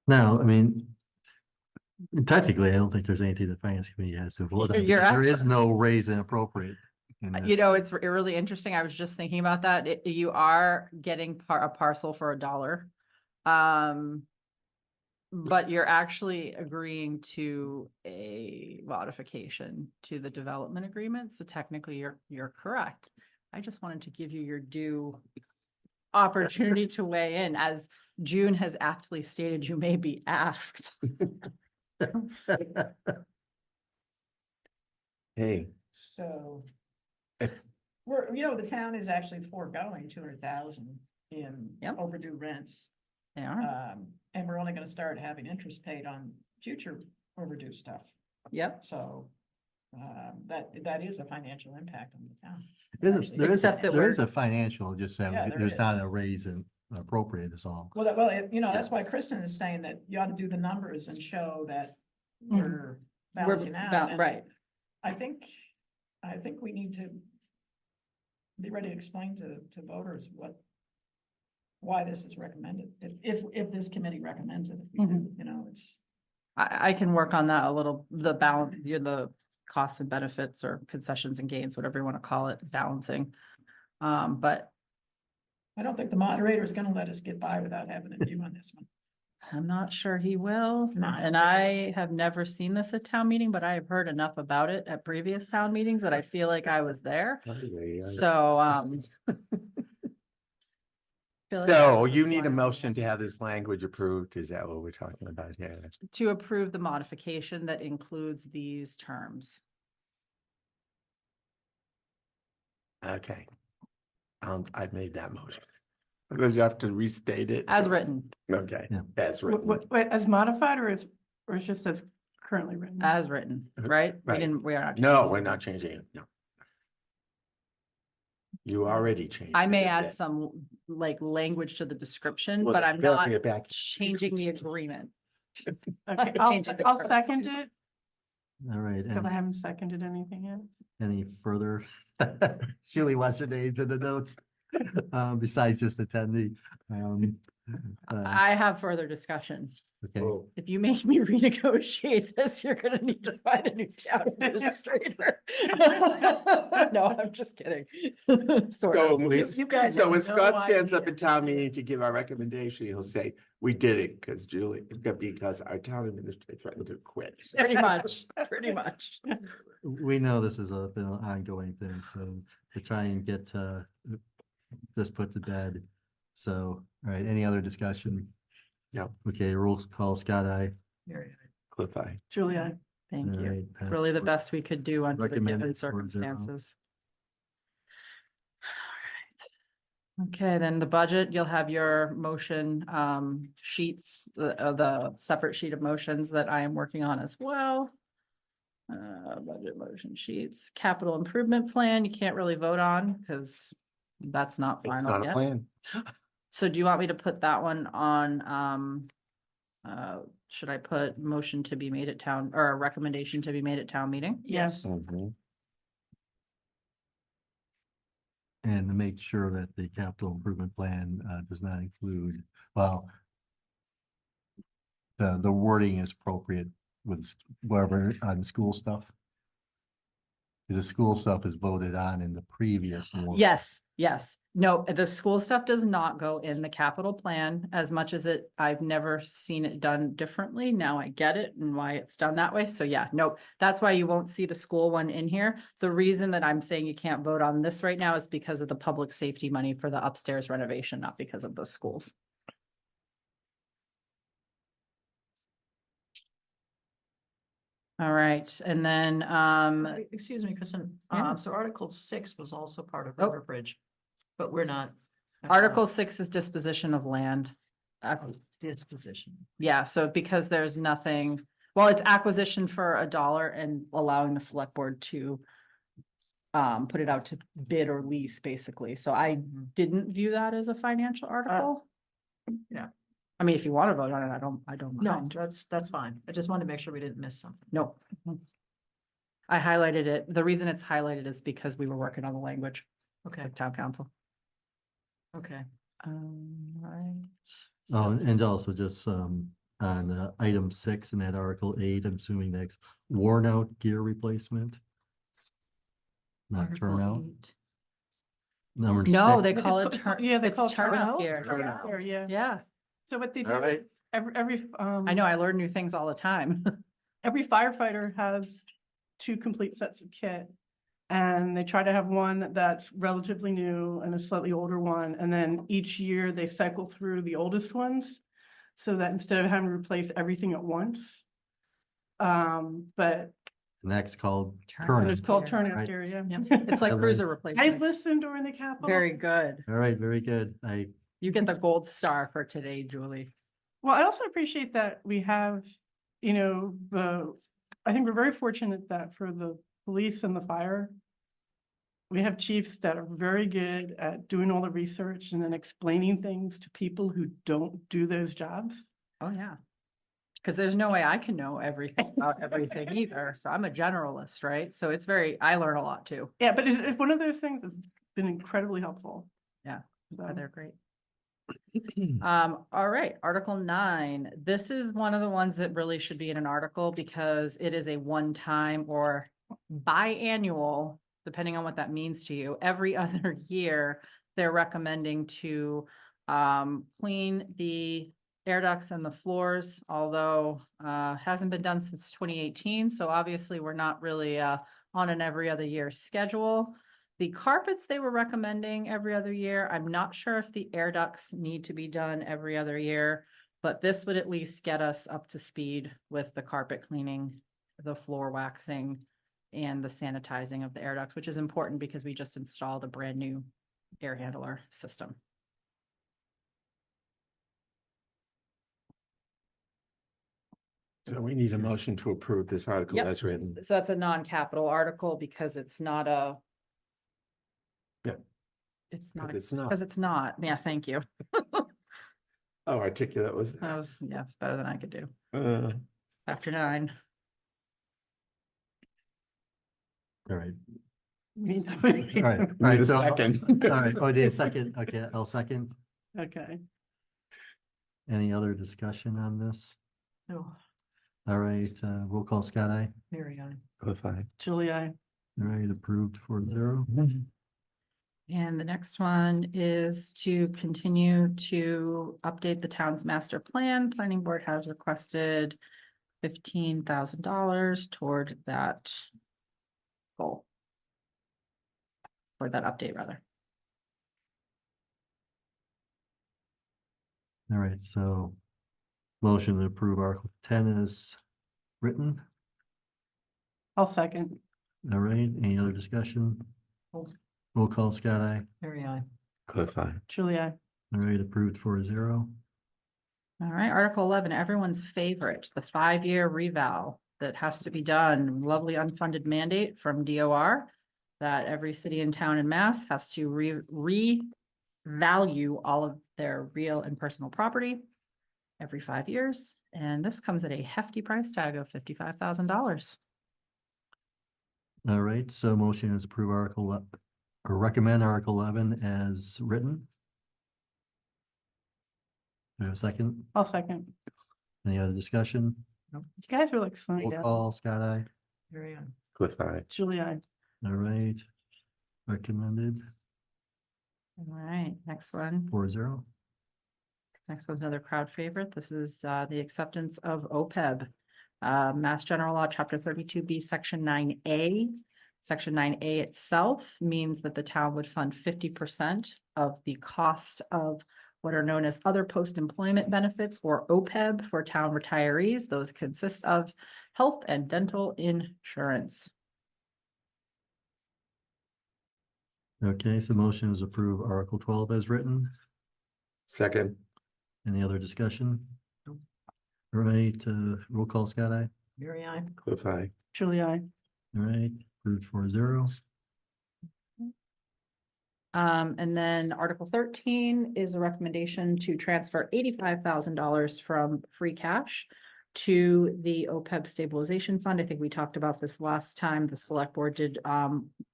Now, I mean, technically, I don't think there's anything the finance committee has to vote on. You're because There is absolutely- no raise and appropriate. in this. It's really interesting. I was just thinking about that. You are getting a parcel for $1. But you're actually agreeing to a modification to the development agreement. So technically you're correct. I just wanted to give you your due opportunity to weigh in. As June has aptly stated, you may be asked. hey, So. If- The town is actually foregoing 200,000 in Yep. overdue rents. They are. And we're only gonna start having interest paid on future overdue stuff. Yep. So, that is a financial impact on the town. There is, Except that there is we're- a financial, just Yeah, that there there's is. not a raise and appropriate is all. Well, that's why Kristen is saying that you ought to do the numbers and show that we're balancing out. And Right. I think we need to be ready to explain to voters why this is recommended, if this committee recommends it, if we do, it's. I can work on that a little, the balance, the costs and benefits or concessions and gains, whatever you want to call it, balancing. But I don't think the moderator is gonna let us get by without having a view on this one. I'm not sure he will. No. And I have never seen this at town meeting, but I have heard enough about it at previous town meetings that I feel like I was there. So, feel like I so was you need a flying. motion to have this language approved. Is that what we're talking about here? To approve the modification that includes these terms. Okay. I made that motion. Because you have to restate it. As written, Okay, Yeah. as written. Wait, as modified or it's just as currently written? as written, right? Right. We are not. No, we're not changing it. No. You already changed. I may it. add some like language to the description, Well, but then I'm they'll not bring it back. changing the agreement. Okay, Change it to I'll current. second it. All right. Because I And haven't seconded anything yet. any further? Julie wants her names in the notes, besides just attending. I have further discussion. Okay, Oh, If you make me renegotiate this, you're gonna need to find a new town administrator. No, I'm just kidding. Sort So, of. we- You guys so have when no Scott stands up idea. in town meeting to give our recommendation, he'll say, we did it because Julie, because our town administrator threatened to quit. Pretty much, pretty much. we know this is been an ongoing thing, so to try and get this put to bed. So, all right, any other discussion? No. Okay, roll call, Scott, aye. Cliff eye. Julia, Thank All you. right, It's really the best we could do under the Recommended given 4-0. circumstances. All right. Okay, then the budget, you'll have your motion sheets, the separate sheet of motions that I am working on as well. Budget motion sheets, capital improvement plan, you can't really vote on because that's not It's final not a yet. plan. So do you want me to put that one on, should I put motion to be made at town, or a recommendation to be made at town meeting? yes, Mhm. And to make sure that the capital improvement plan does not include, well, the wording is appropriate with whatever on school stuff. The school stuff is voted on in the previous one. Yes, yes. No, the school stuff does not go in the capital plan as much as I've never seen it done differently. Now I get it and why it's done that way. So yeah, nope. That's why you won't see the school one in here. The reason that I'm saying you can't vote on this right now is because of the public safety money for the upstairs renovation, not because of the schools. All right, and then, Excuse me, Kristen, Yes. so Article 6 was also part of Oh. River Bridge, but we're not. Article 6 is disposition of land. Disposition. Yeah, so because there's nothing, well, it's acquisition for $1 and allowing the select board to put it out to bid or lease, basically. So I didn't view that as a financial article. yeah. I mean, if you want to vote on it, I don't No, mind. that's fine. I just wanted to make sure we didn't miss something. Nope. I highlighted it. The reason it's highlighted is because we were working on the language Okay, with town council. okay. Right. Oh, and also just on item 6 in that Article 8, I'm assuming that's worn out gear replacement. Not Article turnout. 8. Number No, 6. they call it It's turn. yeah, they it's call it turnout turnout? gear. Turnout. There, yeah. Yeah, So what they do, All right. every, I know. I learn new things all the time. every firefighter has 2 complete sets of kit. And they try to have one that's relatively new and a slightly older one. And then each year they cycle through the oldest ones. So that instead of having to replace everything at once. But Next called Turnout. turnout. it's called gear, turnout right. gear, yeah. Yep. It's like Yeah, cruiser I replacements. listened during the capital. Very good. All right, very good. You get the gold star for today, Julie. Well, I also appreciate that we have, you know, I think we're very fortunate that for the police and the fire, we have chiefs that are very good at doing all the research and then explaining things to people who don't do those jobs. Oh, yeah. Because there's no way I can know everything about everything either. So I'm a generalist, right? So it's I learn a lot too. Yeah, but it's one of those things that's been incredibly helpful. Yeah, So- they're great. All right, Article 9. This is one of the ones that really should be in an article because it is a one-time or biannual, depending on what that means to you. Every other year, they're recommending to clean the air ducts and the floors, although hasn't been done since 2018. So obviously we're not really on an every other year schedule. The carpets they were recommending every other year. I'm not sure if the air ducts need to be done every other year, but this would at least get us up to speed with the carpet cleaning, the floor waxing, and the sanitizing of the air ducts, which is important because we just installed a brand new air handler system. So we need a motion to approve this article Yep. as written. So that's a non-capital article because it's not a. Yeah. It's not, But it's not. because it's not. Yeah, thank you. How articulate was That that? was, yeah, it's better than I could do. Uh, After 9. All right. All All right. All right. So, all second. right. Oh, did a second. Okay, I'll second. Okay, Any other discussion on this? No, All right, roll call, Scott, aye. Mary, I. Cliff, aye. Julie, I. All right, approved 4-0. And the next one is to continue to update the town's master plan. Planning board has requested $15,000 toward that goal. Or that update, rather. All right, so motion to approve Article 10 is written. I'll second. All right, any other discussion? Roll call, Scott, aye. Mary, I. Cliff, aye. Julie, I. All right, approved 4-0. All right, Article 11, everyone's favorite, the 5-year reval that has to be done. Lovely unfunded mandate from DOR that every city and town in Mass has to revalue all of their real and personal property every 5 years. And this comes at a hefty price tag of $55,000. All right, so motion is approve or recommend Article 11 as written. Do we have a second? I'll second. Any other discussion? You guys are like slowing Roll down. call, Scott, aye. Mary, I. Cliff, aye. Julie, I. All right, recommended All right, next one. 4-0. Next one's another crowd favorite. This is the acceptance of OPEB. Mass General Law, Chapter 32B, Section 9A. Section 9A itself means that the town would fund 50% of the cost of what are known as other post-employment benefits, or OPEB, for town retirees. Those consist of health and dental insurance. Okay, so motion is approve Article 12 as written. Second. Any other discussion? Nope. All right, roll call, Scott, aye. Mary, I. Cliff, aye. Julie, I. All right, approved 4-0. And then Article 13 is a recommendation to transfer $85,000 from free cash to the OPEB stabilization fund. I think we talked about this last time. The select board did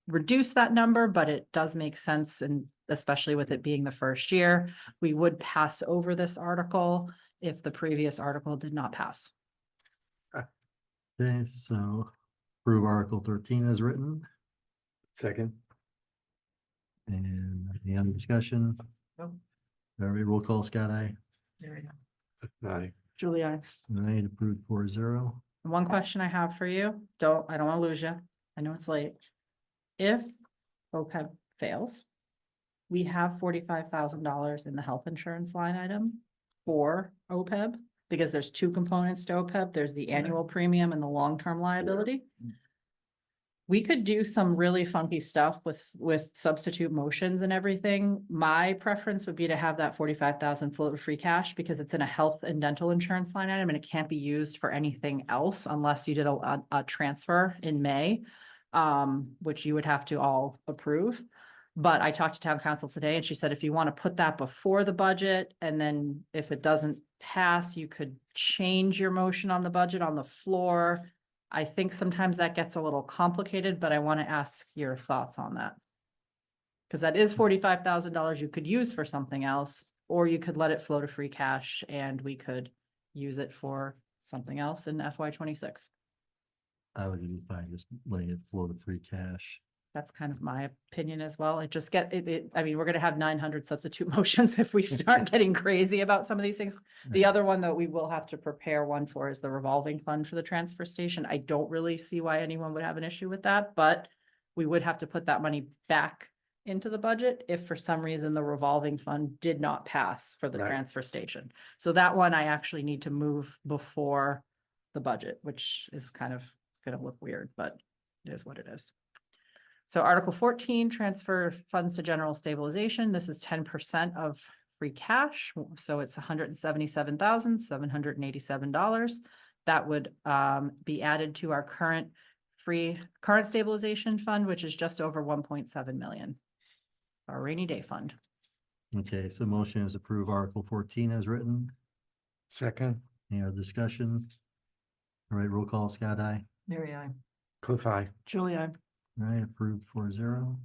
reduce that number, but it does make sense, and especially with it being the first year, we would pass over this article if the previous article did not pass. Okay, so approve Article 13 as written. Second. And any other discussion? Nope. All right, roll call, Scott, aye. Mary, I. Aye. Julie, I. All right, approved 4-0. One question I have for you, I don't want to lose you. I know it's late. If OPEB fails, we have $45,000 in the health insurance line item for OPEB, because there's two components to OPEB. There's the annual premium and the long-term liability. We could do some really funky stuff with substitute motions and everything. My preference would be to have that 45,000 float of free cash, because it's in a health and dental insurance line item and it can't be used for anything else unless you did a transfer in May, which you would have to all approve. But I talked to town council today and she said, if you want to put that before the budget, and then if it doesn't pass, you could change your motion on the budget on the floor. I think sometimes that gets a little complicated, but I want to ask your thoughts on that. Because that is $45,000 you could use for something else, or you could let it flow to free cash and we could use it for something else in FY26. I would be fine just letting it flow to free cash. That's kind of my opinion as well. It just I mean, we're gonna have 900 substitute motions if we start getting crazy about some of these things. The other one that we will have to prepare one for is the revolving fund for the transfer station. I don't really see why anyone would have an issue with that, but we would have to put that money back into the budget if for some reason the revolving fund did not pass for the Right. transfer station. So that one I actually need to move before the budget, which is kind of gonna look weird, but it is what it is. So Article 14, transfer funds to general stabilization. This is 10% of free cash. So it's $177,787. That would be added to our current stabilization fund, which is just over 1.7 million. Our rainy day fund. Okay, so motion is approve Article 14 as written. Second. Any other discussion? All right, roll call, Scott, aye. Mary, I. Cliff, aye. Julie, I. All right, approved 4-0.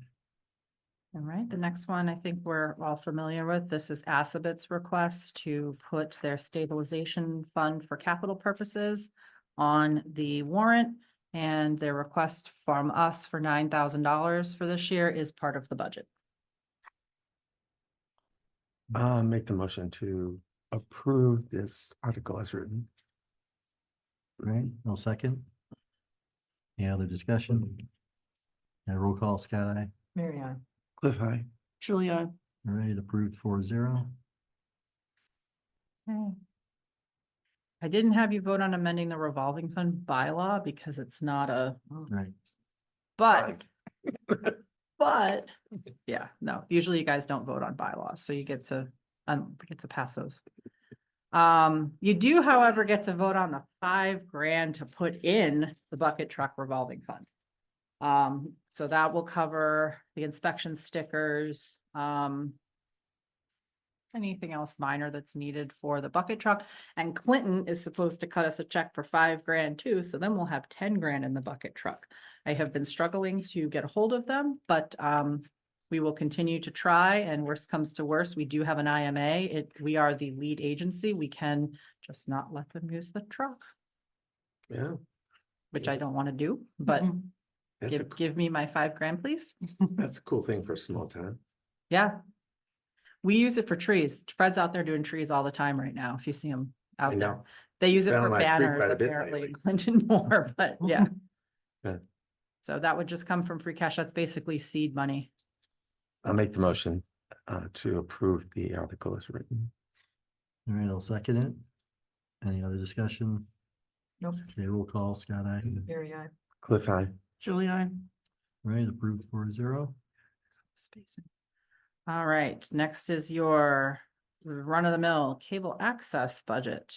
All right, the next one I think we're all familiar with. This is Assabet's request to put their stabilization fund for capital purposes on the warrant. And their request from us for $9,000 for this year is part of the budget. Make the motion to approve this article as written. All right, no second. Any other discussion? And roll call, Scott, aye. Mary, I. Cliff, aye. Julia, All right, approved 4-0. Okay. I didn't have you vote on amending the revolving fund bylaw because it's not a, Right. but, yeah, no, usually you guys don't vote on bylaws, so you get to pass those. You do, however, get to vote on the $5,000 to put in the bucket truck revolving fund. So that will cover the inspection stickers, anything else minor that's needed for the bucket truck. And Clinton is supposed to cut us a check for $5,000 too, so then we'll have $10,000 in the bucket truck. I have been struggling to get a hold of them, but we will continue to try, and worst comes to worst, we do have an IMA. We are the lead agency. We can just not let them use the truck, Yeah. which I don't want to do, but That's a, give me my $5,000, please. that's a cool thing for a small town. Yeah. We use it for trees. Fred's out there doing trees all the time right now, if you see him I out there. know. They use it Been for on my tree banners quite a bit apparently in lately. Clinton more, but yeah. Yeah. So that would just come from free cash. That's basically seed money. I'll make the motion to approve the article as written. All right, I'll second it. Any other discussion? Nope. Okay, roll call, Scott, aye. Mary, I. Cliff, aye. Julia, All right, approved 4-0. Spacing. All right, next is your run-of-the-mill cable access budget.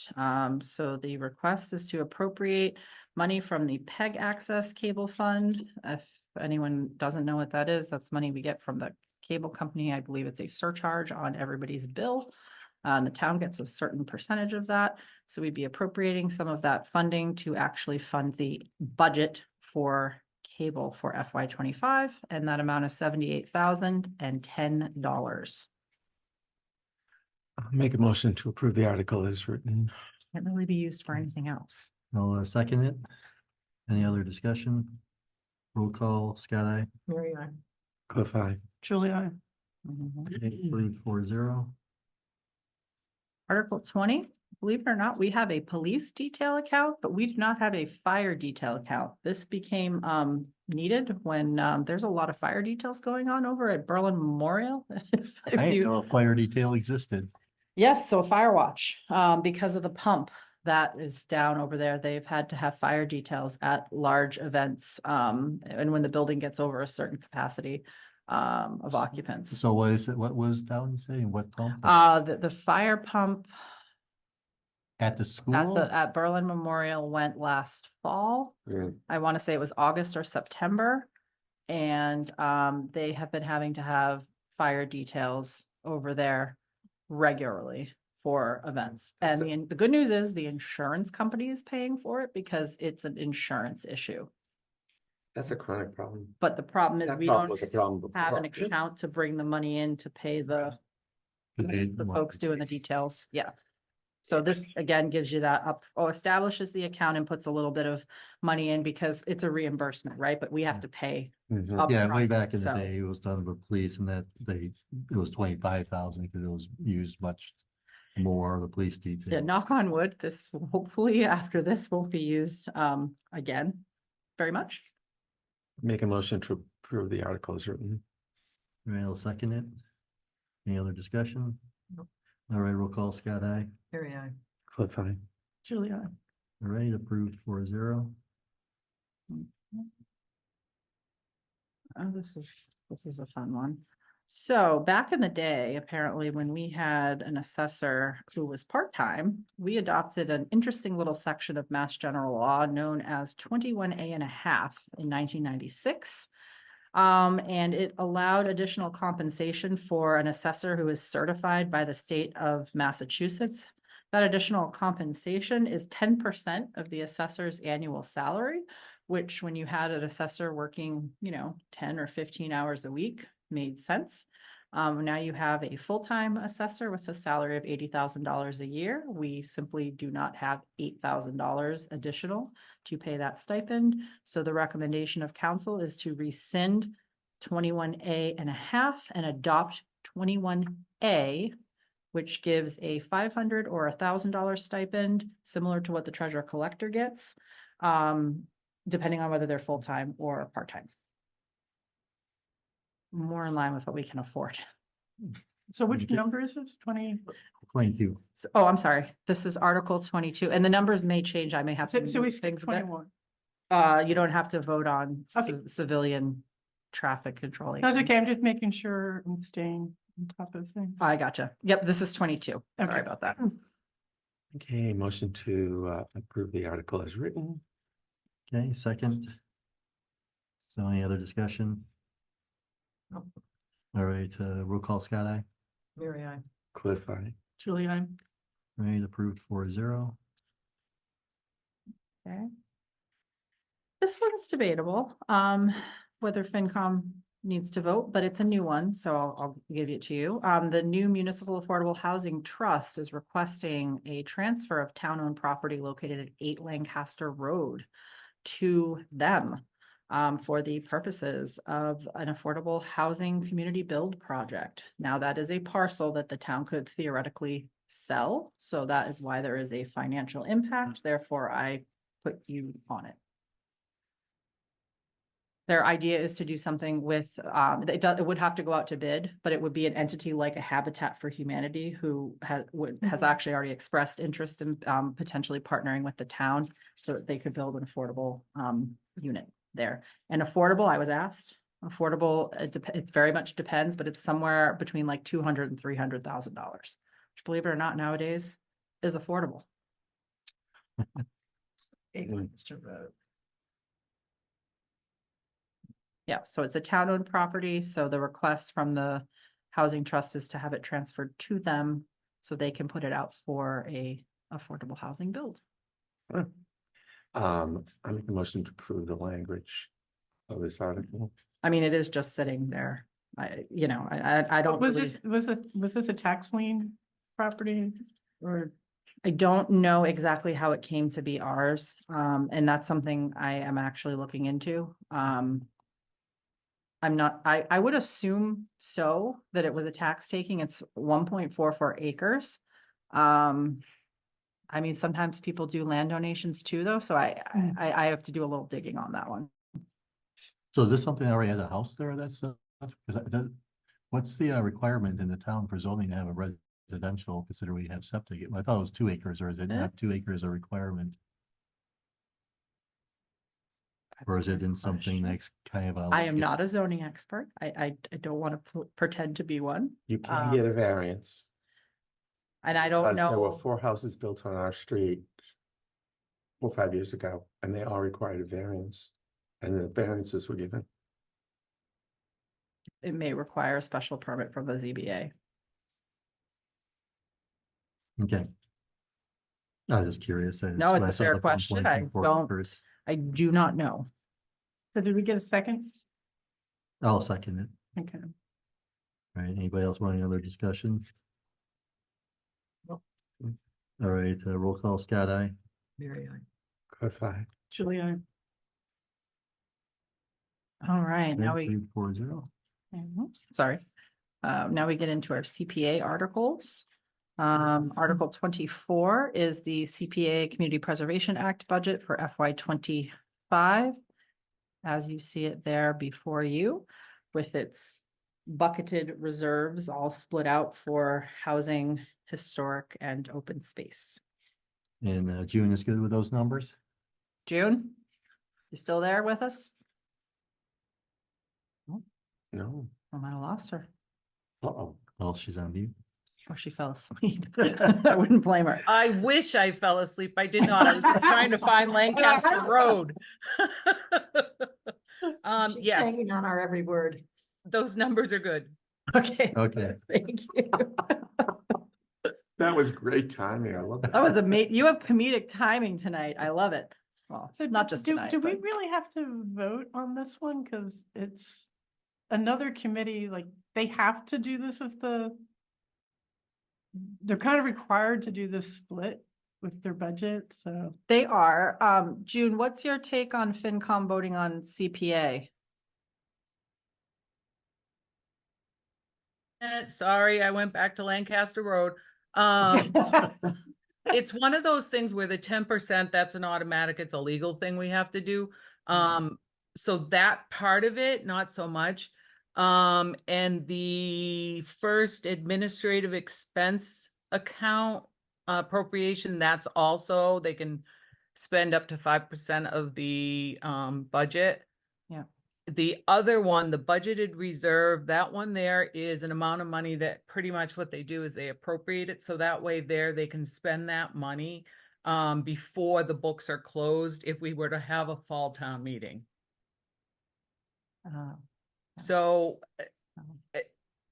So the request is to appropriate money from the PEG Access Cable Fund. If anyone doesn't know what that is, that's money we get from the cable company. I believe it's a surcharge on everybody's bill. The town gets a certain percentage of that. So we'd be appropriating some of that funding to actually fund the budget for cable for FY25, and that amount is $78,010. I'll make a motion to approve the article as written. Can't really be used for anything else. I'll second it. Any other discussion? Roll call, Scott, aye. Mary, I. Cliff, aye. Julia, Okay, approved 4-0. Article 20, believe it or not, we have a police detail account, but we do not have a fire detail account. This became needed when there's a lot of fire details going on over at Berlin Memorial. If I didn't you- know a fire detail existed. Yes, so Fire Watch, because of the pump that is down over there, they've had to have fire details at large events. And when the building gets over a certain capacity of occupants. So what is it? What was down, you say? What pump? The fire pump At the at school? at Berlin Memorial went last fall. Mm. I want to say it was August or September. And they have been having to have fire details over there regularly for events. And the good news is the insurance company is paying for it because it's an insurance issue. That's a chronic problem. But the problem is That we problem don't was a problem have an before. account to bring the money in to pay the folks doing the details. Yeah. So this again gives you that establishes the account and puts a little bit of money in because it's a reimbursement, right? But we have to pay Mhm. up Yeah, way front, back in the so- day, it was done with police and that it was 25,000 because it was used much more, the police Yeah, detail. knock on wood, this hopefully after this won't be used again very much. Make a motion to approve the article as written. All right, I'll second it. Any other discussion? Nope. All right, roll call, Scott, aye. Mary, I. Cliff, aye. Julia, All right, approved 4-0. Oh, this is a fun one. So back in the day, apparently, when we had an assessor who was part-time, we adopted an interesting little section of Mass General Law known as 21A and a half in 1996. And it allowed additional compensation for an assessor who is certified by the state of Massachusetts. That additional compensation is 10% of the assessor's annual salary, which when you had an assessor working, 10 or 15 hours a week, made sense. Now you have a full-time assessor with a salary of $80,000 a year. We simply do not have $8,000 additional to pay that stipend. So the recommendation of council is to rescind 21A and a half and adopt 21A, which gives a $500 or $1,000 stipend, similar to what the treasurer collector gets, depending on whether they're full-time or part-time. More in line with what we can afford. So which Okay. number is this? 20? 22. Oh, I'm sorry. This is Article 22, and the numbers may change. I may have to So we move skipped things a bit. 21. You don't have to vote on Okay. civilian traffic control. That's okay. agents. I'm just making sure I'm staying on top of things. I gotcha. Yep, this is 22. Sorry Okay. about that. Okay, motion to approve the article as written. Okay, second. So any other discussion? No. All right, roll call, Scott, aye. Mary, I. Cliff, aye. Julie, I'm. All right, approved 4-0. Okay. This one's debatable, whether FinCom needs to vote, but it's a new one, so I'll give it to you. The new Municipal Affordable Housing Trust is requesting a transfer of town-owned property located at 8 Lancaster Road to them for the purposes of an affordable housing community build project. Now, that is a parcel that the town could theoretically sell, so that is why there is a financial impact. Therefore, I put you on it. Their idea is to do something with, it would have to go out to bid, but it would be an entity like a Habitat for Humanity who has actually already expressed interest in potentially partnering with the town so that they could build an affordable unit there. And affordable, I was asked, affordable, it very much depends, but it's somewhere between like $200,000 and $300,000, which, believe it or not, nowadays is affordable. 8 Lancaster Road. Yeah, so it's a town-owned property, so the request from the housing trust is to have it transferred to them so they can put it out for a affordable housing build. I make a motion to approve the language of this article. I mean, it is just sitting there. I don't Was really, was this a tax lien property or? I don't know exactly how it came to be ours. And that's something I am actually looking into. I would assume so, that it was a tax taking. It's 1.44 acres. I mean, sometimes people do land donations too, though, so I have to do a little digging on that one. So is this something that already has a house there or that stuff? Because what's the requirement in the town for zoning to have a residential, considering we have septic? I thought it was 2 acres, or is it not 2 acres a requirement? Or is it in something that's kind of a? I am not a zoning expert. I don't want to pretend to be one, You can get a variance. and I don't Because there were know. 4 houses built on our street 4 or 5 years ago, and they all required a variance, and the variances were given. It may require a special permit from the ZBA. Okay. I was just curious. No, when I it's a saw fair the question. I 1.24 don't- acres. I do not know. So did we get a second? I'll second it. Okay. All right, anybody else want any other discussion? Nope. All right, roll call, Scott, aye. Mary, I. Cliff, aye. Julie, I'm. All right, now we. 4-0. Sorry. Now we get into our CPA articles. Article 24 is the CPA Community Preservation Act budget for FY 25. As you see it there before you, with its bucketed reserves all split out for housing, historic, and open space. And June is good with those numbers? June, you still there with us? No. I might have lost her. Uh-oh. Well, she's on mute. Or she fell asleep. I wouldn't blame her. I wish I fell asleep. I did not. I was just trying to find Lancaster Road. She's Yes, hanging on our every word. those numbers are good. Okay. Okay. Thank you. That was great timing. I love that. That was amazing. You have comedic timing tonight. I love it. Well, So not do- just do- tonight, Do we but really have to vote on this one? Cause it's another committee, like, they have to do this with they're kind of required to do this split with their budget, so. they are. June, what's your take on FinCom voting on CPA? Sorry, I went back to Lancaster Road. It's one of those things where the 10%, that's an automatic, it's a legal thing we have to do. So that part of it, not so much. And the first administrative expense account appropriation, that's also, they can spend up to 5% of the budget. Yeah. The other one, the budgeted reserve, that one there is an amount of money that pretty much what they do is they appropriate it. So that way there, they can spend that money before the books are closed if we were to have a fall town meeting. So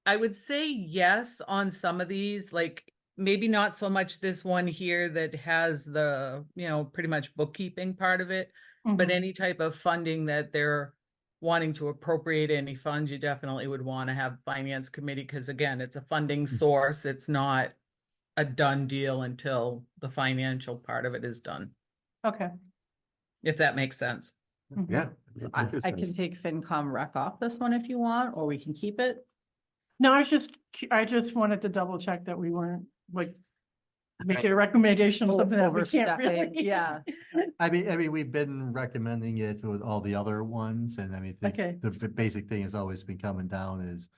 I would say yes on some of these, like maybe not so much this one here that has the, pretty much bookkeeping part of it, but Mhm. any type of funding that they're wanting to appropriate any funds, you definitely would want to have finance committee, because again, it's a funding source. It's not a done deal until the financial part of it is done, Okay. if that makes sense. Mhm. Yeah. So it I makes can sense. take FinCom rec off this one if you want, or we can keep it. No, I just wanted to double check that we weren't like making a recommendation on something that we can't Overstepping, really. yeah. I mean, we've been recommending it with all the other ones, and I mean, Okay. the basic thing has always been coming down is,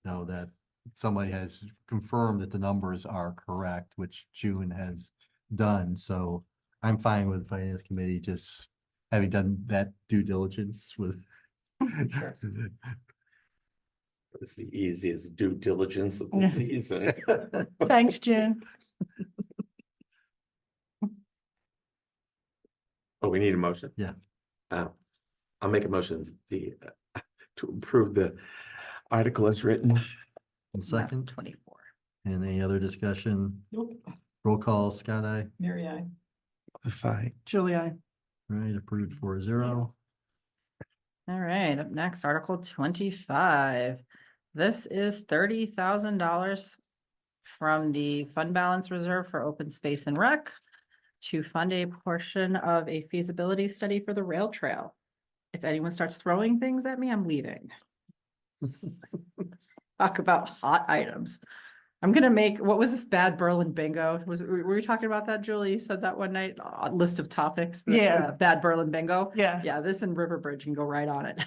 that somebody has confirmed that the numbers are correct, which June has done, so I'm fine with finance committee just having done that due diligence with. It's the easiest due diligence of the Yeah. season. Thanks, June. Oh, we need a motion? Yeah. I'll make a motion to approve the article as written. Second, 24. and any other discussion? Nope. Roll call, Scott, aye. Mary, I. Fine. Julia. Right, approved 4-0. All right, up next, Article 25. This is $30,000 from the fund balance reserve for open space and rec to fund a portion of a feasibility study for the rail trail. If anyone starts throwing things at me, I'm leaving. Talk about hot items. I'm gonna make, what was this Bad Berlin bingo? Were we talking about that, Julie? You said that one night, list of topics. Yeah. Bad Berlin bingo. Yeah. Yeah, this and Riverbridge can go right on it.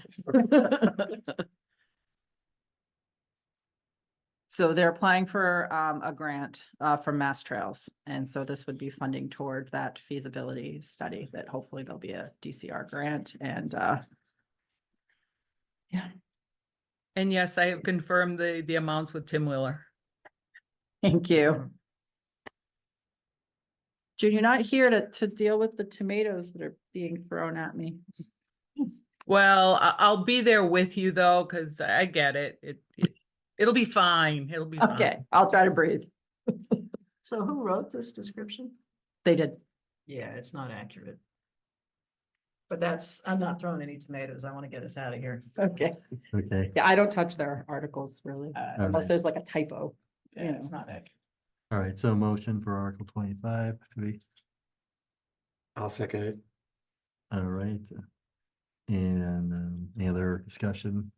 So they're applying for a grant from Mass Trails. And so this would be funding toward that feasibility study that hopefully there'll be a DCR grant and yeah. And yes, I have confirmed the amounts with Tim Wheeler. Thank you. June, you're not here to deal with the tomatoes that are being thrown at me. Well, I'll be there with you though, because I get it. It'll be fine. It'll be fine. Okay, I'll try to breathe. So who wrote this description? They did. Yeah, it's not accurate. But I'm not throwing any tomatoes. I want to get us out of here. Okay. Okay, Yeah, I don't touch their articles really, unless Alright. there's like a typo. Yeah, it's not accurate. all right, so motion for Article 25 to be, I'll second it. all right. And any other discussion?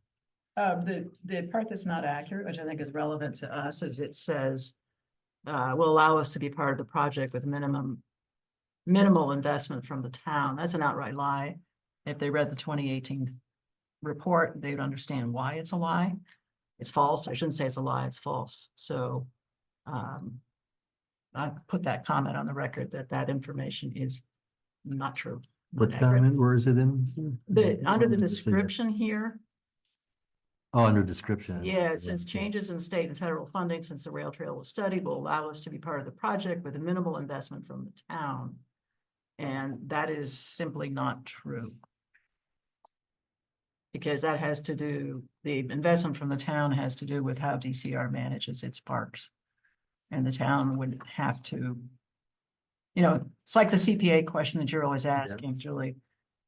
The part that's not accurate, which I think is relevant to us, is it says will allow us to be part of the project with minimal investment from the town. That's an outright lie. If they read the 2018 report, they would understand why it's a lie. It's false. I shouldn't say it's a lie, it's false. So I put that comment on the record that information is not true. not What accurate. comment, where is it in? Under the Decision. description here, Oh, under description. yeah, it says changes in state and federal funding since the rail trail was studied will allow us to be part of the project with a minimal investment from the town. And that is simply not true. Because that has to do, the investment from the town has to do with how DCR manages its parks. And the town would have to you know, it's like the CPA question that you're always asking, Julie.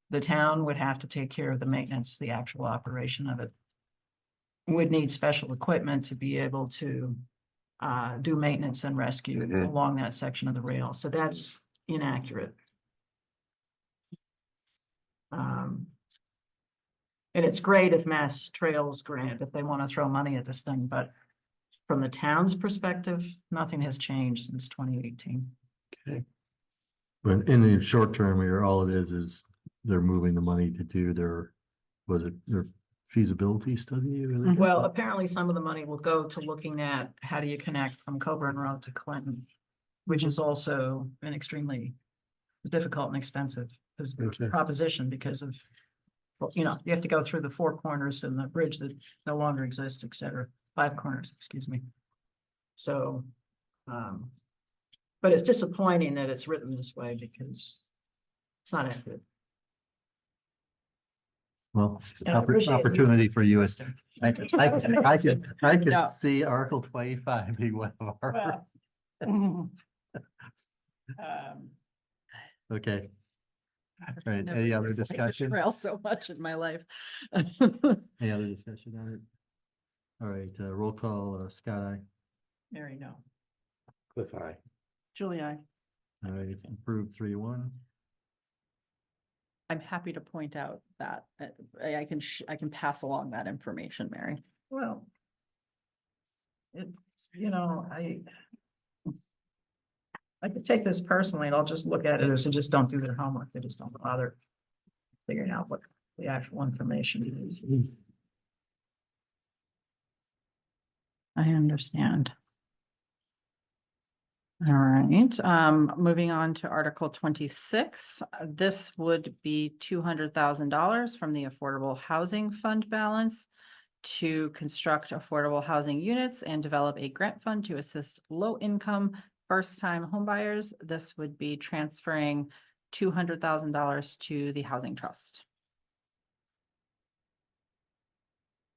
The town would have to take care of the maintenance, the actual operation of it. Would need special equipment to be able to do maintenance and rescue Mhm. along that section of the rail, so that's inaccurate. And it's great if Mass Trails grant, if they want to throw money at this thing, but from the town's perspective, nothing has changed since 2018. But in the short term, here, all it is they're moving the money to do their, was it their feasibility study? or Mhm. Well, apparently some of the money will go to looking at how do you connect from Coburn Road to Clinton, which is also an extremely difficult and expensive Okay. proposition because of, well, you know, you have to go through the four corners and the bridge that no longer exists, et cetera, five corners, excuse me. So, but it's disappointing that it's written this way because it's not accurate. Well, And I appreciate you- opportunity for you is, I could No. see Article 25 being one of our, Mhm. okay. I've Right, never any other disliked the discussion? Trail so much in my life. Any other discussion on it? All right, roll call, Scott, aye. Mary, no. Cliff eye. Julie, I. All right, approved 3-1. I'm happy to point out that I can pass along that information, Mary. Well. It, you know, I could take this personally and I'll just look at it as they just don't do their homework. They just don't bother figuring out what the actual information is. I understand. All right, moving on to Article 26. This would be $200,000 from the Affordable Housing Fund balance to construct affordable housing units and develop a grant fund to assist low-income first-time homebuyers. This would be transferring $200,000 to the Housing Trust.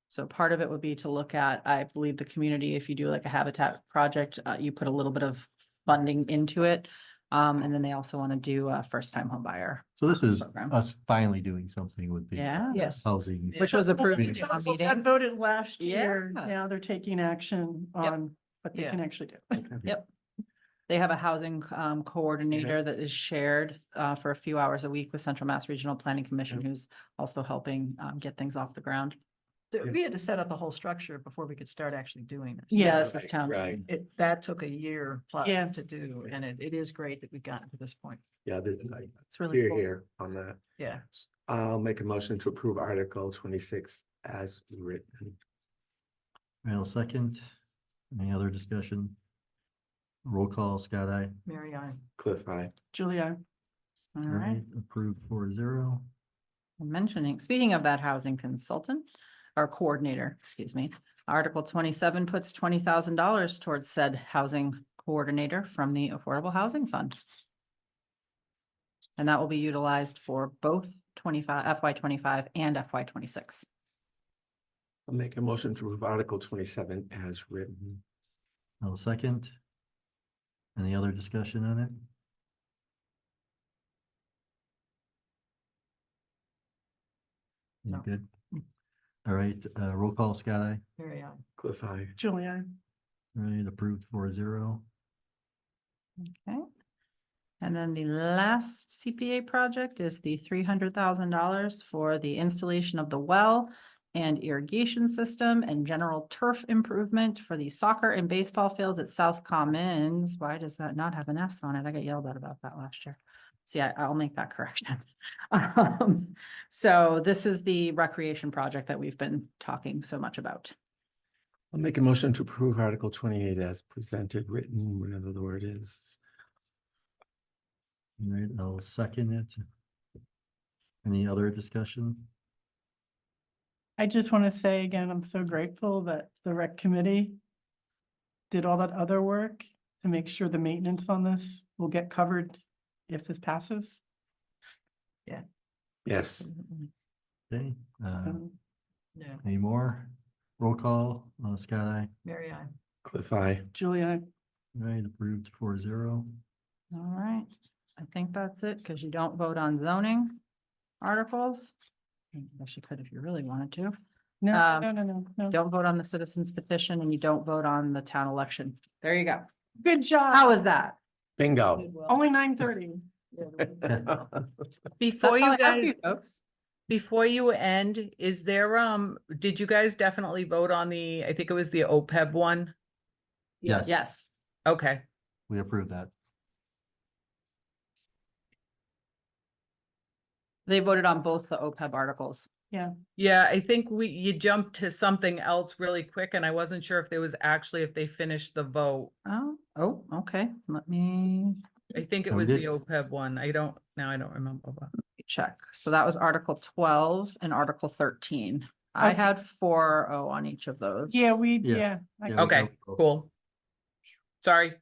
So part of it would be to look at, I believe, the community, if you do like a habitat project, you put a little bit of funding into it. And then they also want to do a first-time home buyer. So this is Program. us finally doing something with the Yeah. Yes. housing. Which was approved Yeah. at town Council meeting. had voted last year. Yeah. Now they're taking action Yep. on what they Yeah. can actually do. Yep. They have a housing coordinator that is shared for a few hours a week with Central Mass Regional Planning Commission, who's also helping get things off the ground. We had to set up the whole structure before we could start actually doing this. Yeah, Yeah. this was town. Right. meeting. That took a year plus Yeah. to do, and it is great that we've gotten to this point. Yeah, It's really cool. here on that. Yeah. I'll make a motion to approve Article 26 as written. Randall second. Any other discussion? Roll call, Scott, aye. Mary, I. Cliff eye. Julie, I. All right. Approved 4-0. Mentioning, speaking of that housing consultant or coordinator, excuse me, Article 27 puts $20,000 towards said housing coordinator from the Affordable Housing Fund. And that will be utilized for both FY25 and FY26. I'll make a motion to approve Article 27 as written. I'll second. Any other discussion on it? You No. good? All right, roll call, Scott, aye. Mary, I. Cliff eye. Julie, I. All right, approved 4-0. Okay. And then the last CPA project is the $300,000 for the installation of the well and irrigation system and general turf improvement for the soccer and baseball fields at South Commons. Why does that not have an S on it? I got yelled at about that last year. See, I'll make that correction. So this is the recreation project that we've been talking so much about. I'll make a motion to approve Article 28 as presented, written, whatever the word is. All right, I'll second it. Any other discussion? I just want to say again, I'm so grateful that the rec committee did all that other work to make sure the maintenance on this will get covered if this passes. Yes. Okay, Um, Yeah. any more? Roll call, Scott, aye. Mary, I. Cliff eye. Julie, I. All right, approved 4-0. All right, I think that's it, because you don't vote on zoning articles. I guess you could if you really wanted to. No, Um, no. Don't vote on the citizens petition and you don't vote on the town election. There you go. Good job. How was that? Bingo. Only 9:30. Before That's all you I ask guys, folks. before you end, is there, did you guys definitely vote on the, I think it was the OPEB one? Yes. Yes, Okay, We approve that. they voted on both the OPEB articles. yeah, I think you jumped to something else really quick and I wasn't sure if there was actually, if they finished the vote. Oh, okay, let me I think it Oh, we was the did. OPEB one. I don't remember. But- check. So that was Article 12 and Article 13. I Okay. had 4-0 on each of those. Yeah, Yeah. yeah. Yeah, we Okay, go. cool. Sorry.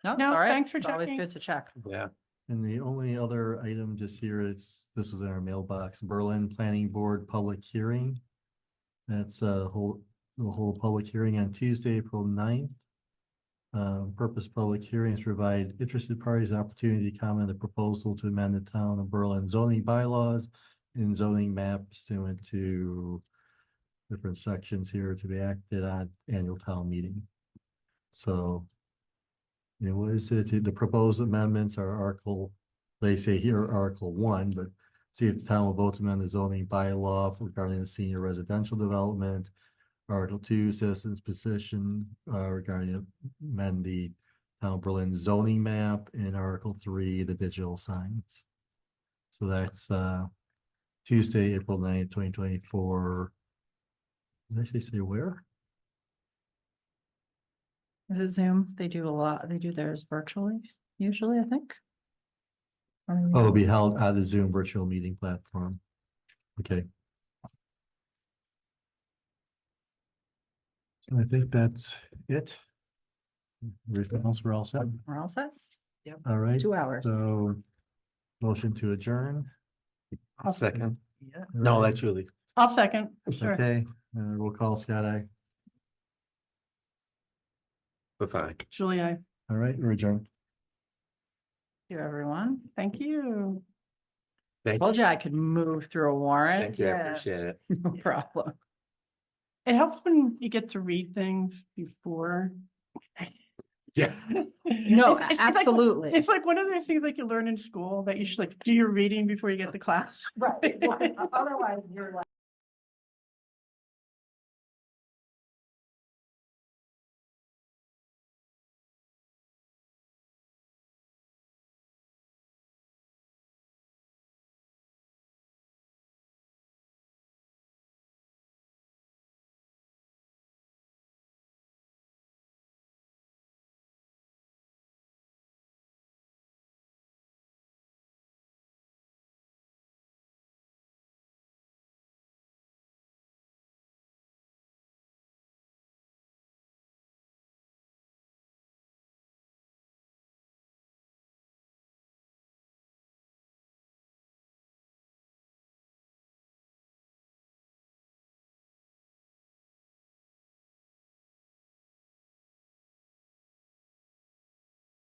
No, it's No, all right. thanks for It's always checking. good to check. Yeah. And the only other item just here is, this was in our mailbox, Berlin Planning Board Public Hearing. That's the whole public hearing on Tuesday, April 9th. Purpose of public hearings provide interested parties an opportunity to comment the proposal to amend the town of Berlin zoning bylaws and zoning map pursuant to different sections here to be acted on annual town meeting. So what is it? The proposed amendments are they say here Article 1, but see if the town will vote to amend the zoning bylaw regarding the senior residential development. Article 2, citizens petition regarding amend the town of Berlin zoning map, and Article 3, the digital signs. So that's Tuesday, April 9th, 2024. Did I actually say where? Is it Zoom? They do a lot. They do theirs virtually, usually, I think. Oh, it'll be held at a Zoom virtual meeting platform. Okay. So I think that's it. Everything else, we're all set. We're all set? All right, 2 hours. so motion to adjourn. I'll second. All No, right. that's Julie. I'll second. Sure. Okay, we'll call Scott. We're fine. Julie, All right, we're adjourned. Thank you, everyone. thank you. Thank Told you I could move through a warrant. Thank you. I Yeah. appreciate it. No problem. It helps when you get to read things before. Yeah. No, It's like- absolutely. It's like one of the things like you learn in school that you should like do your reading before you get to class. Right. Otherwise, you're like.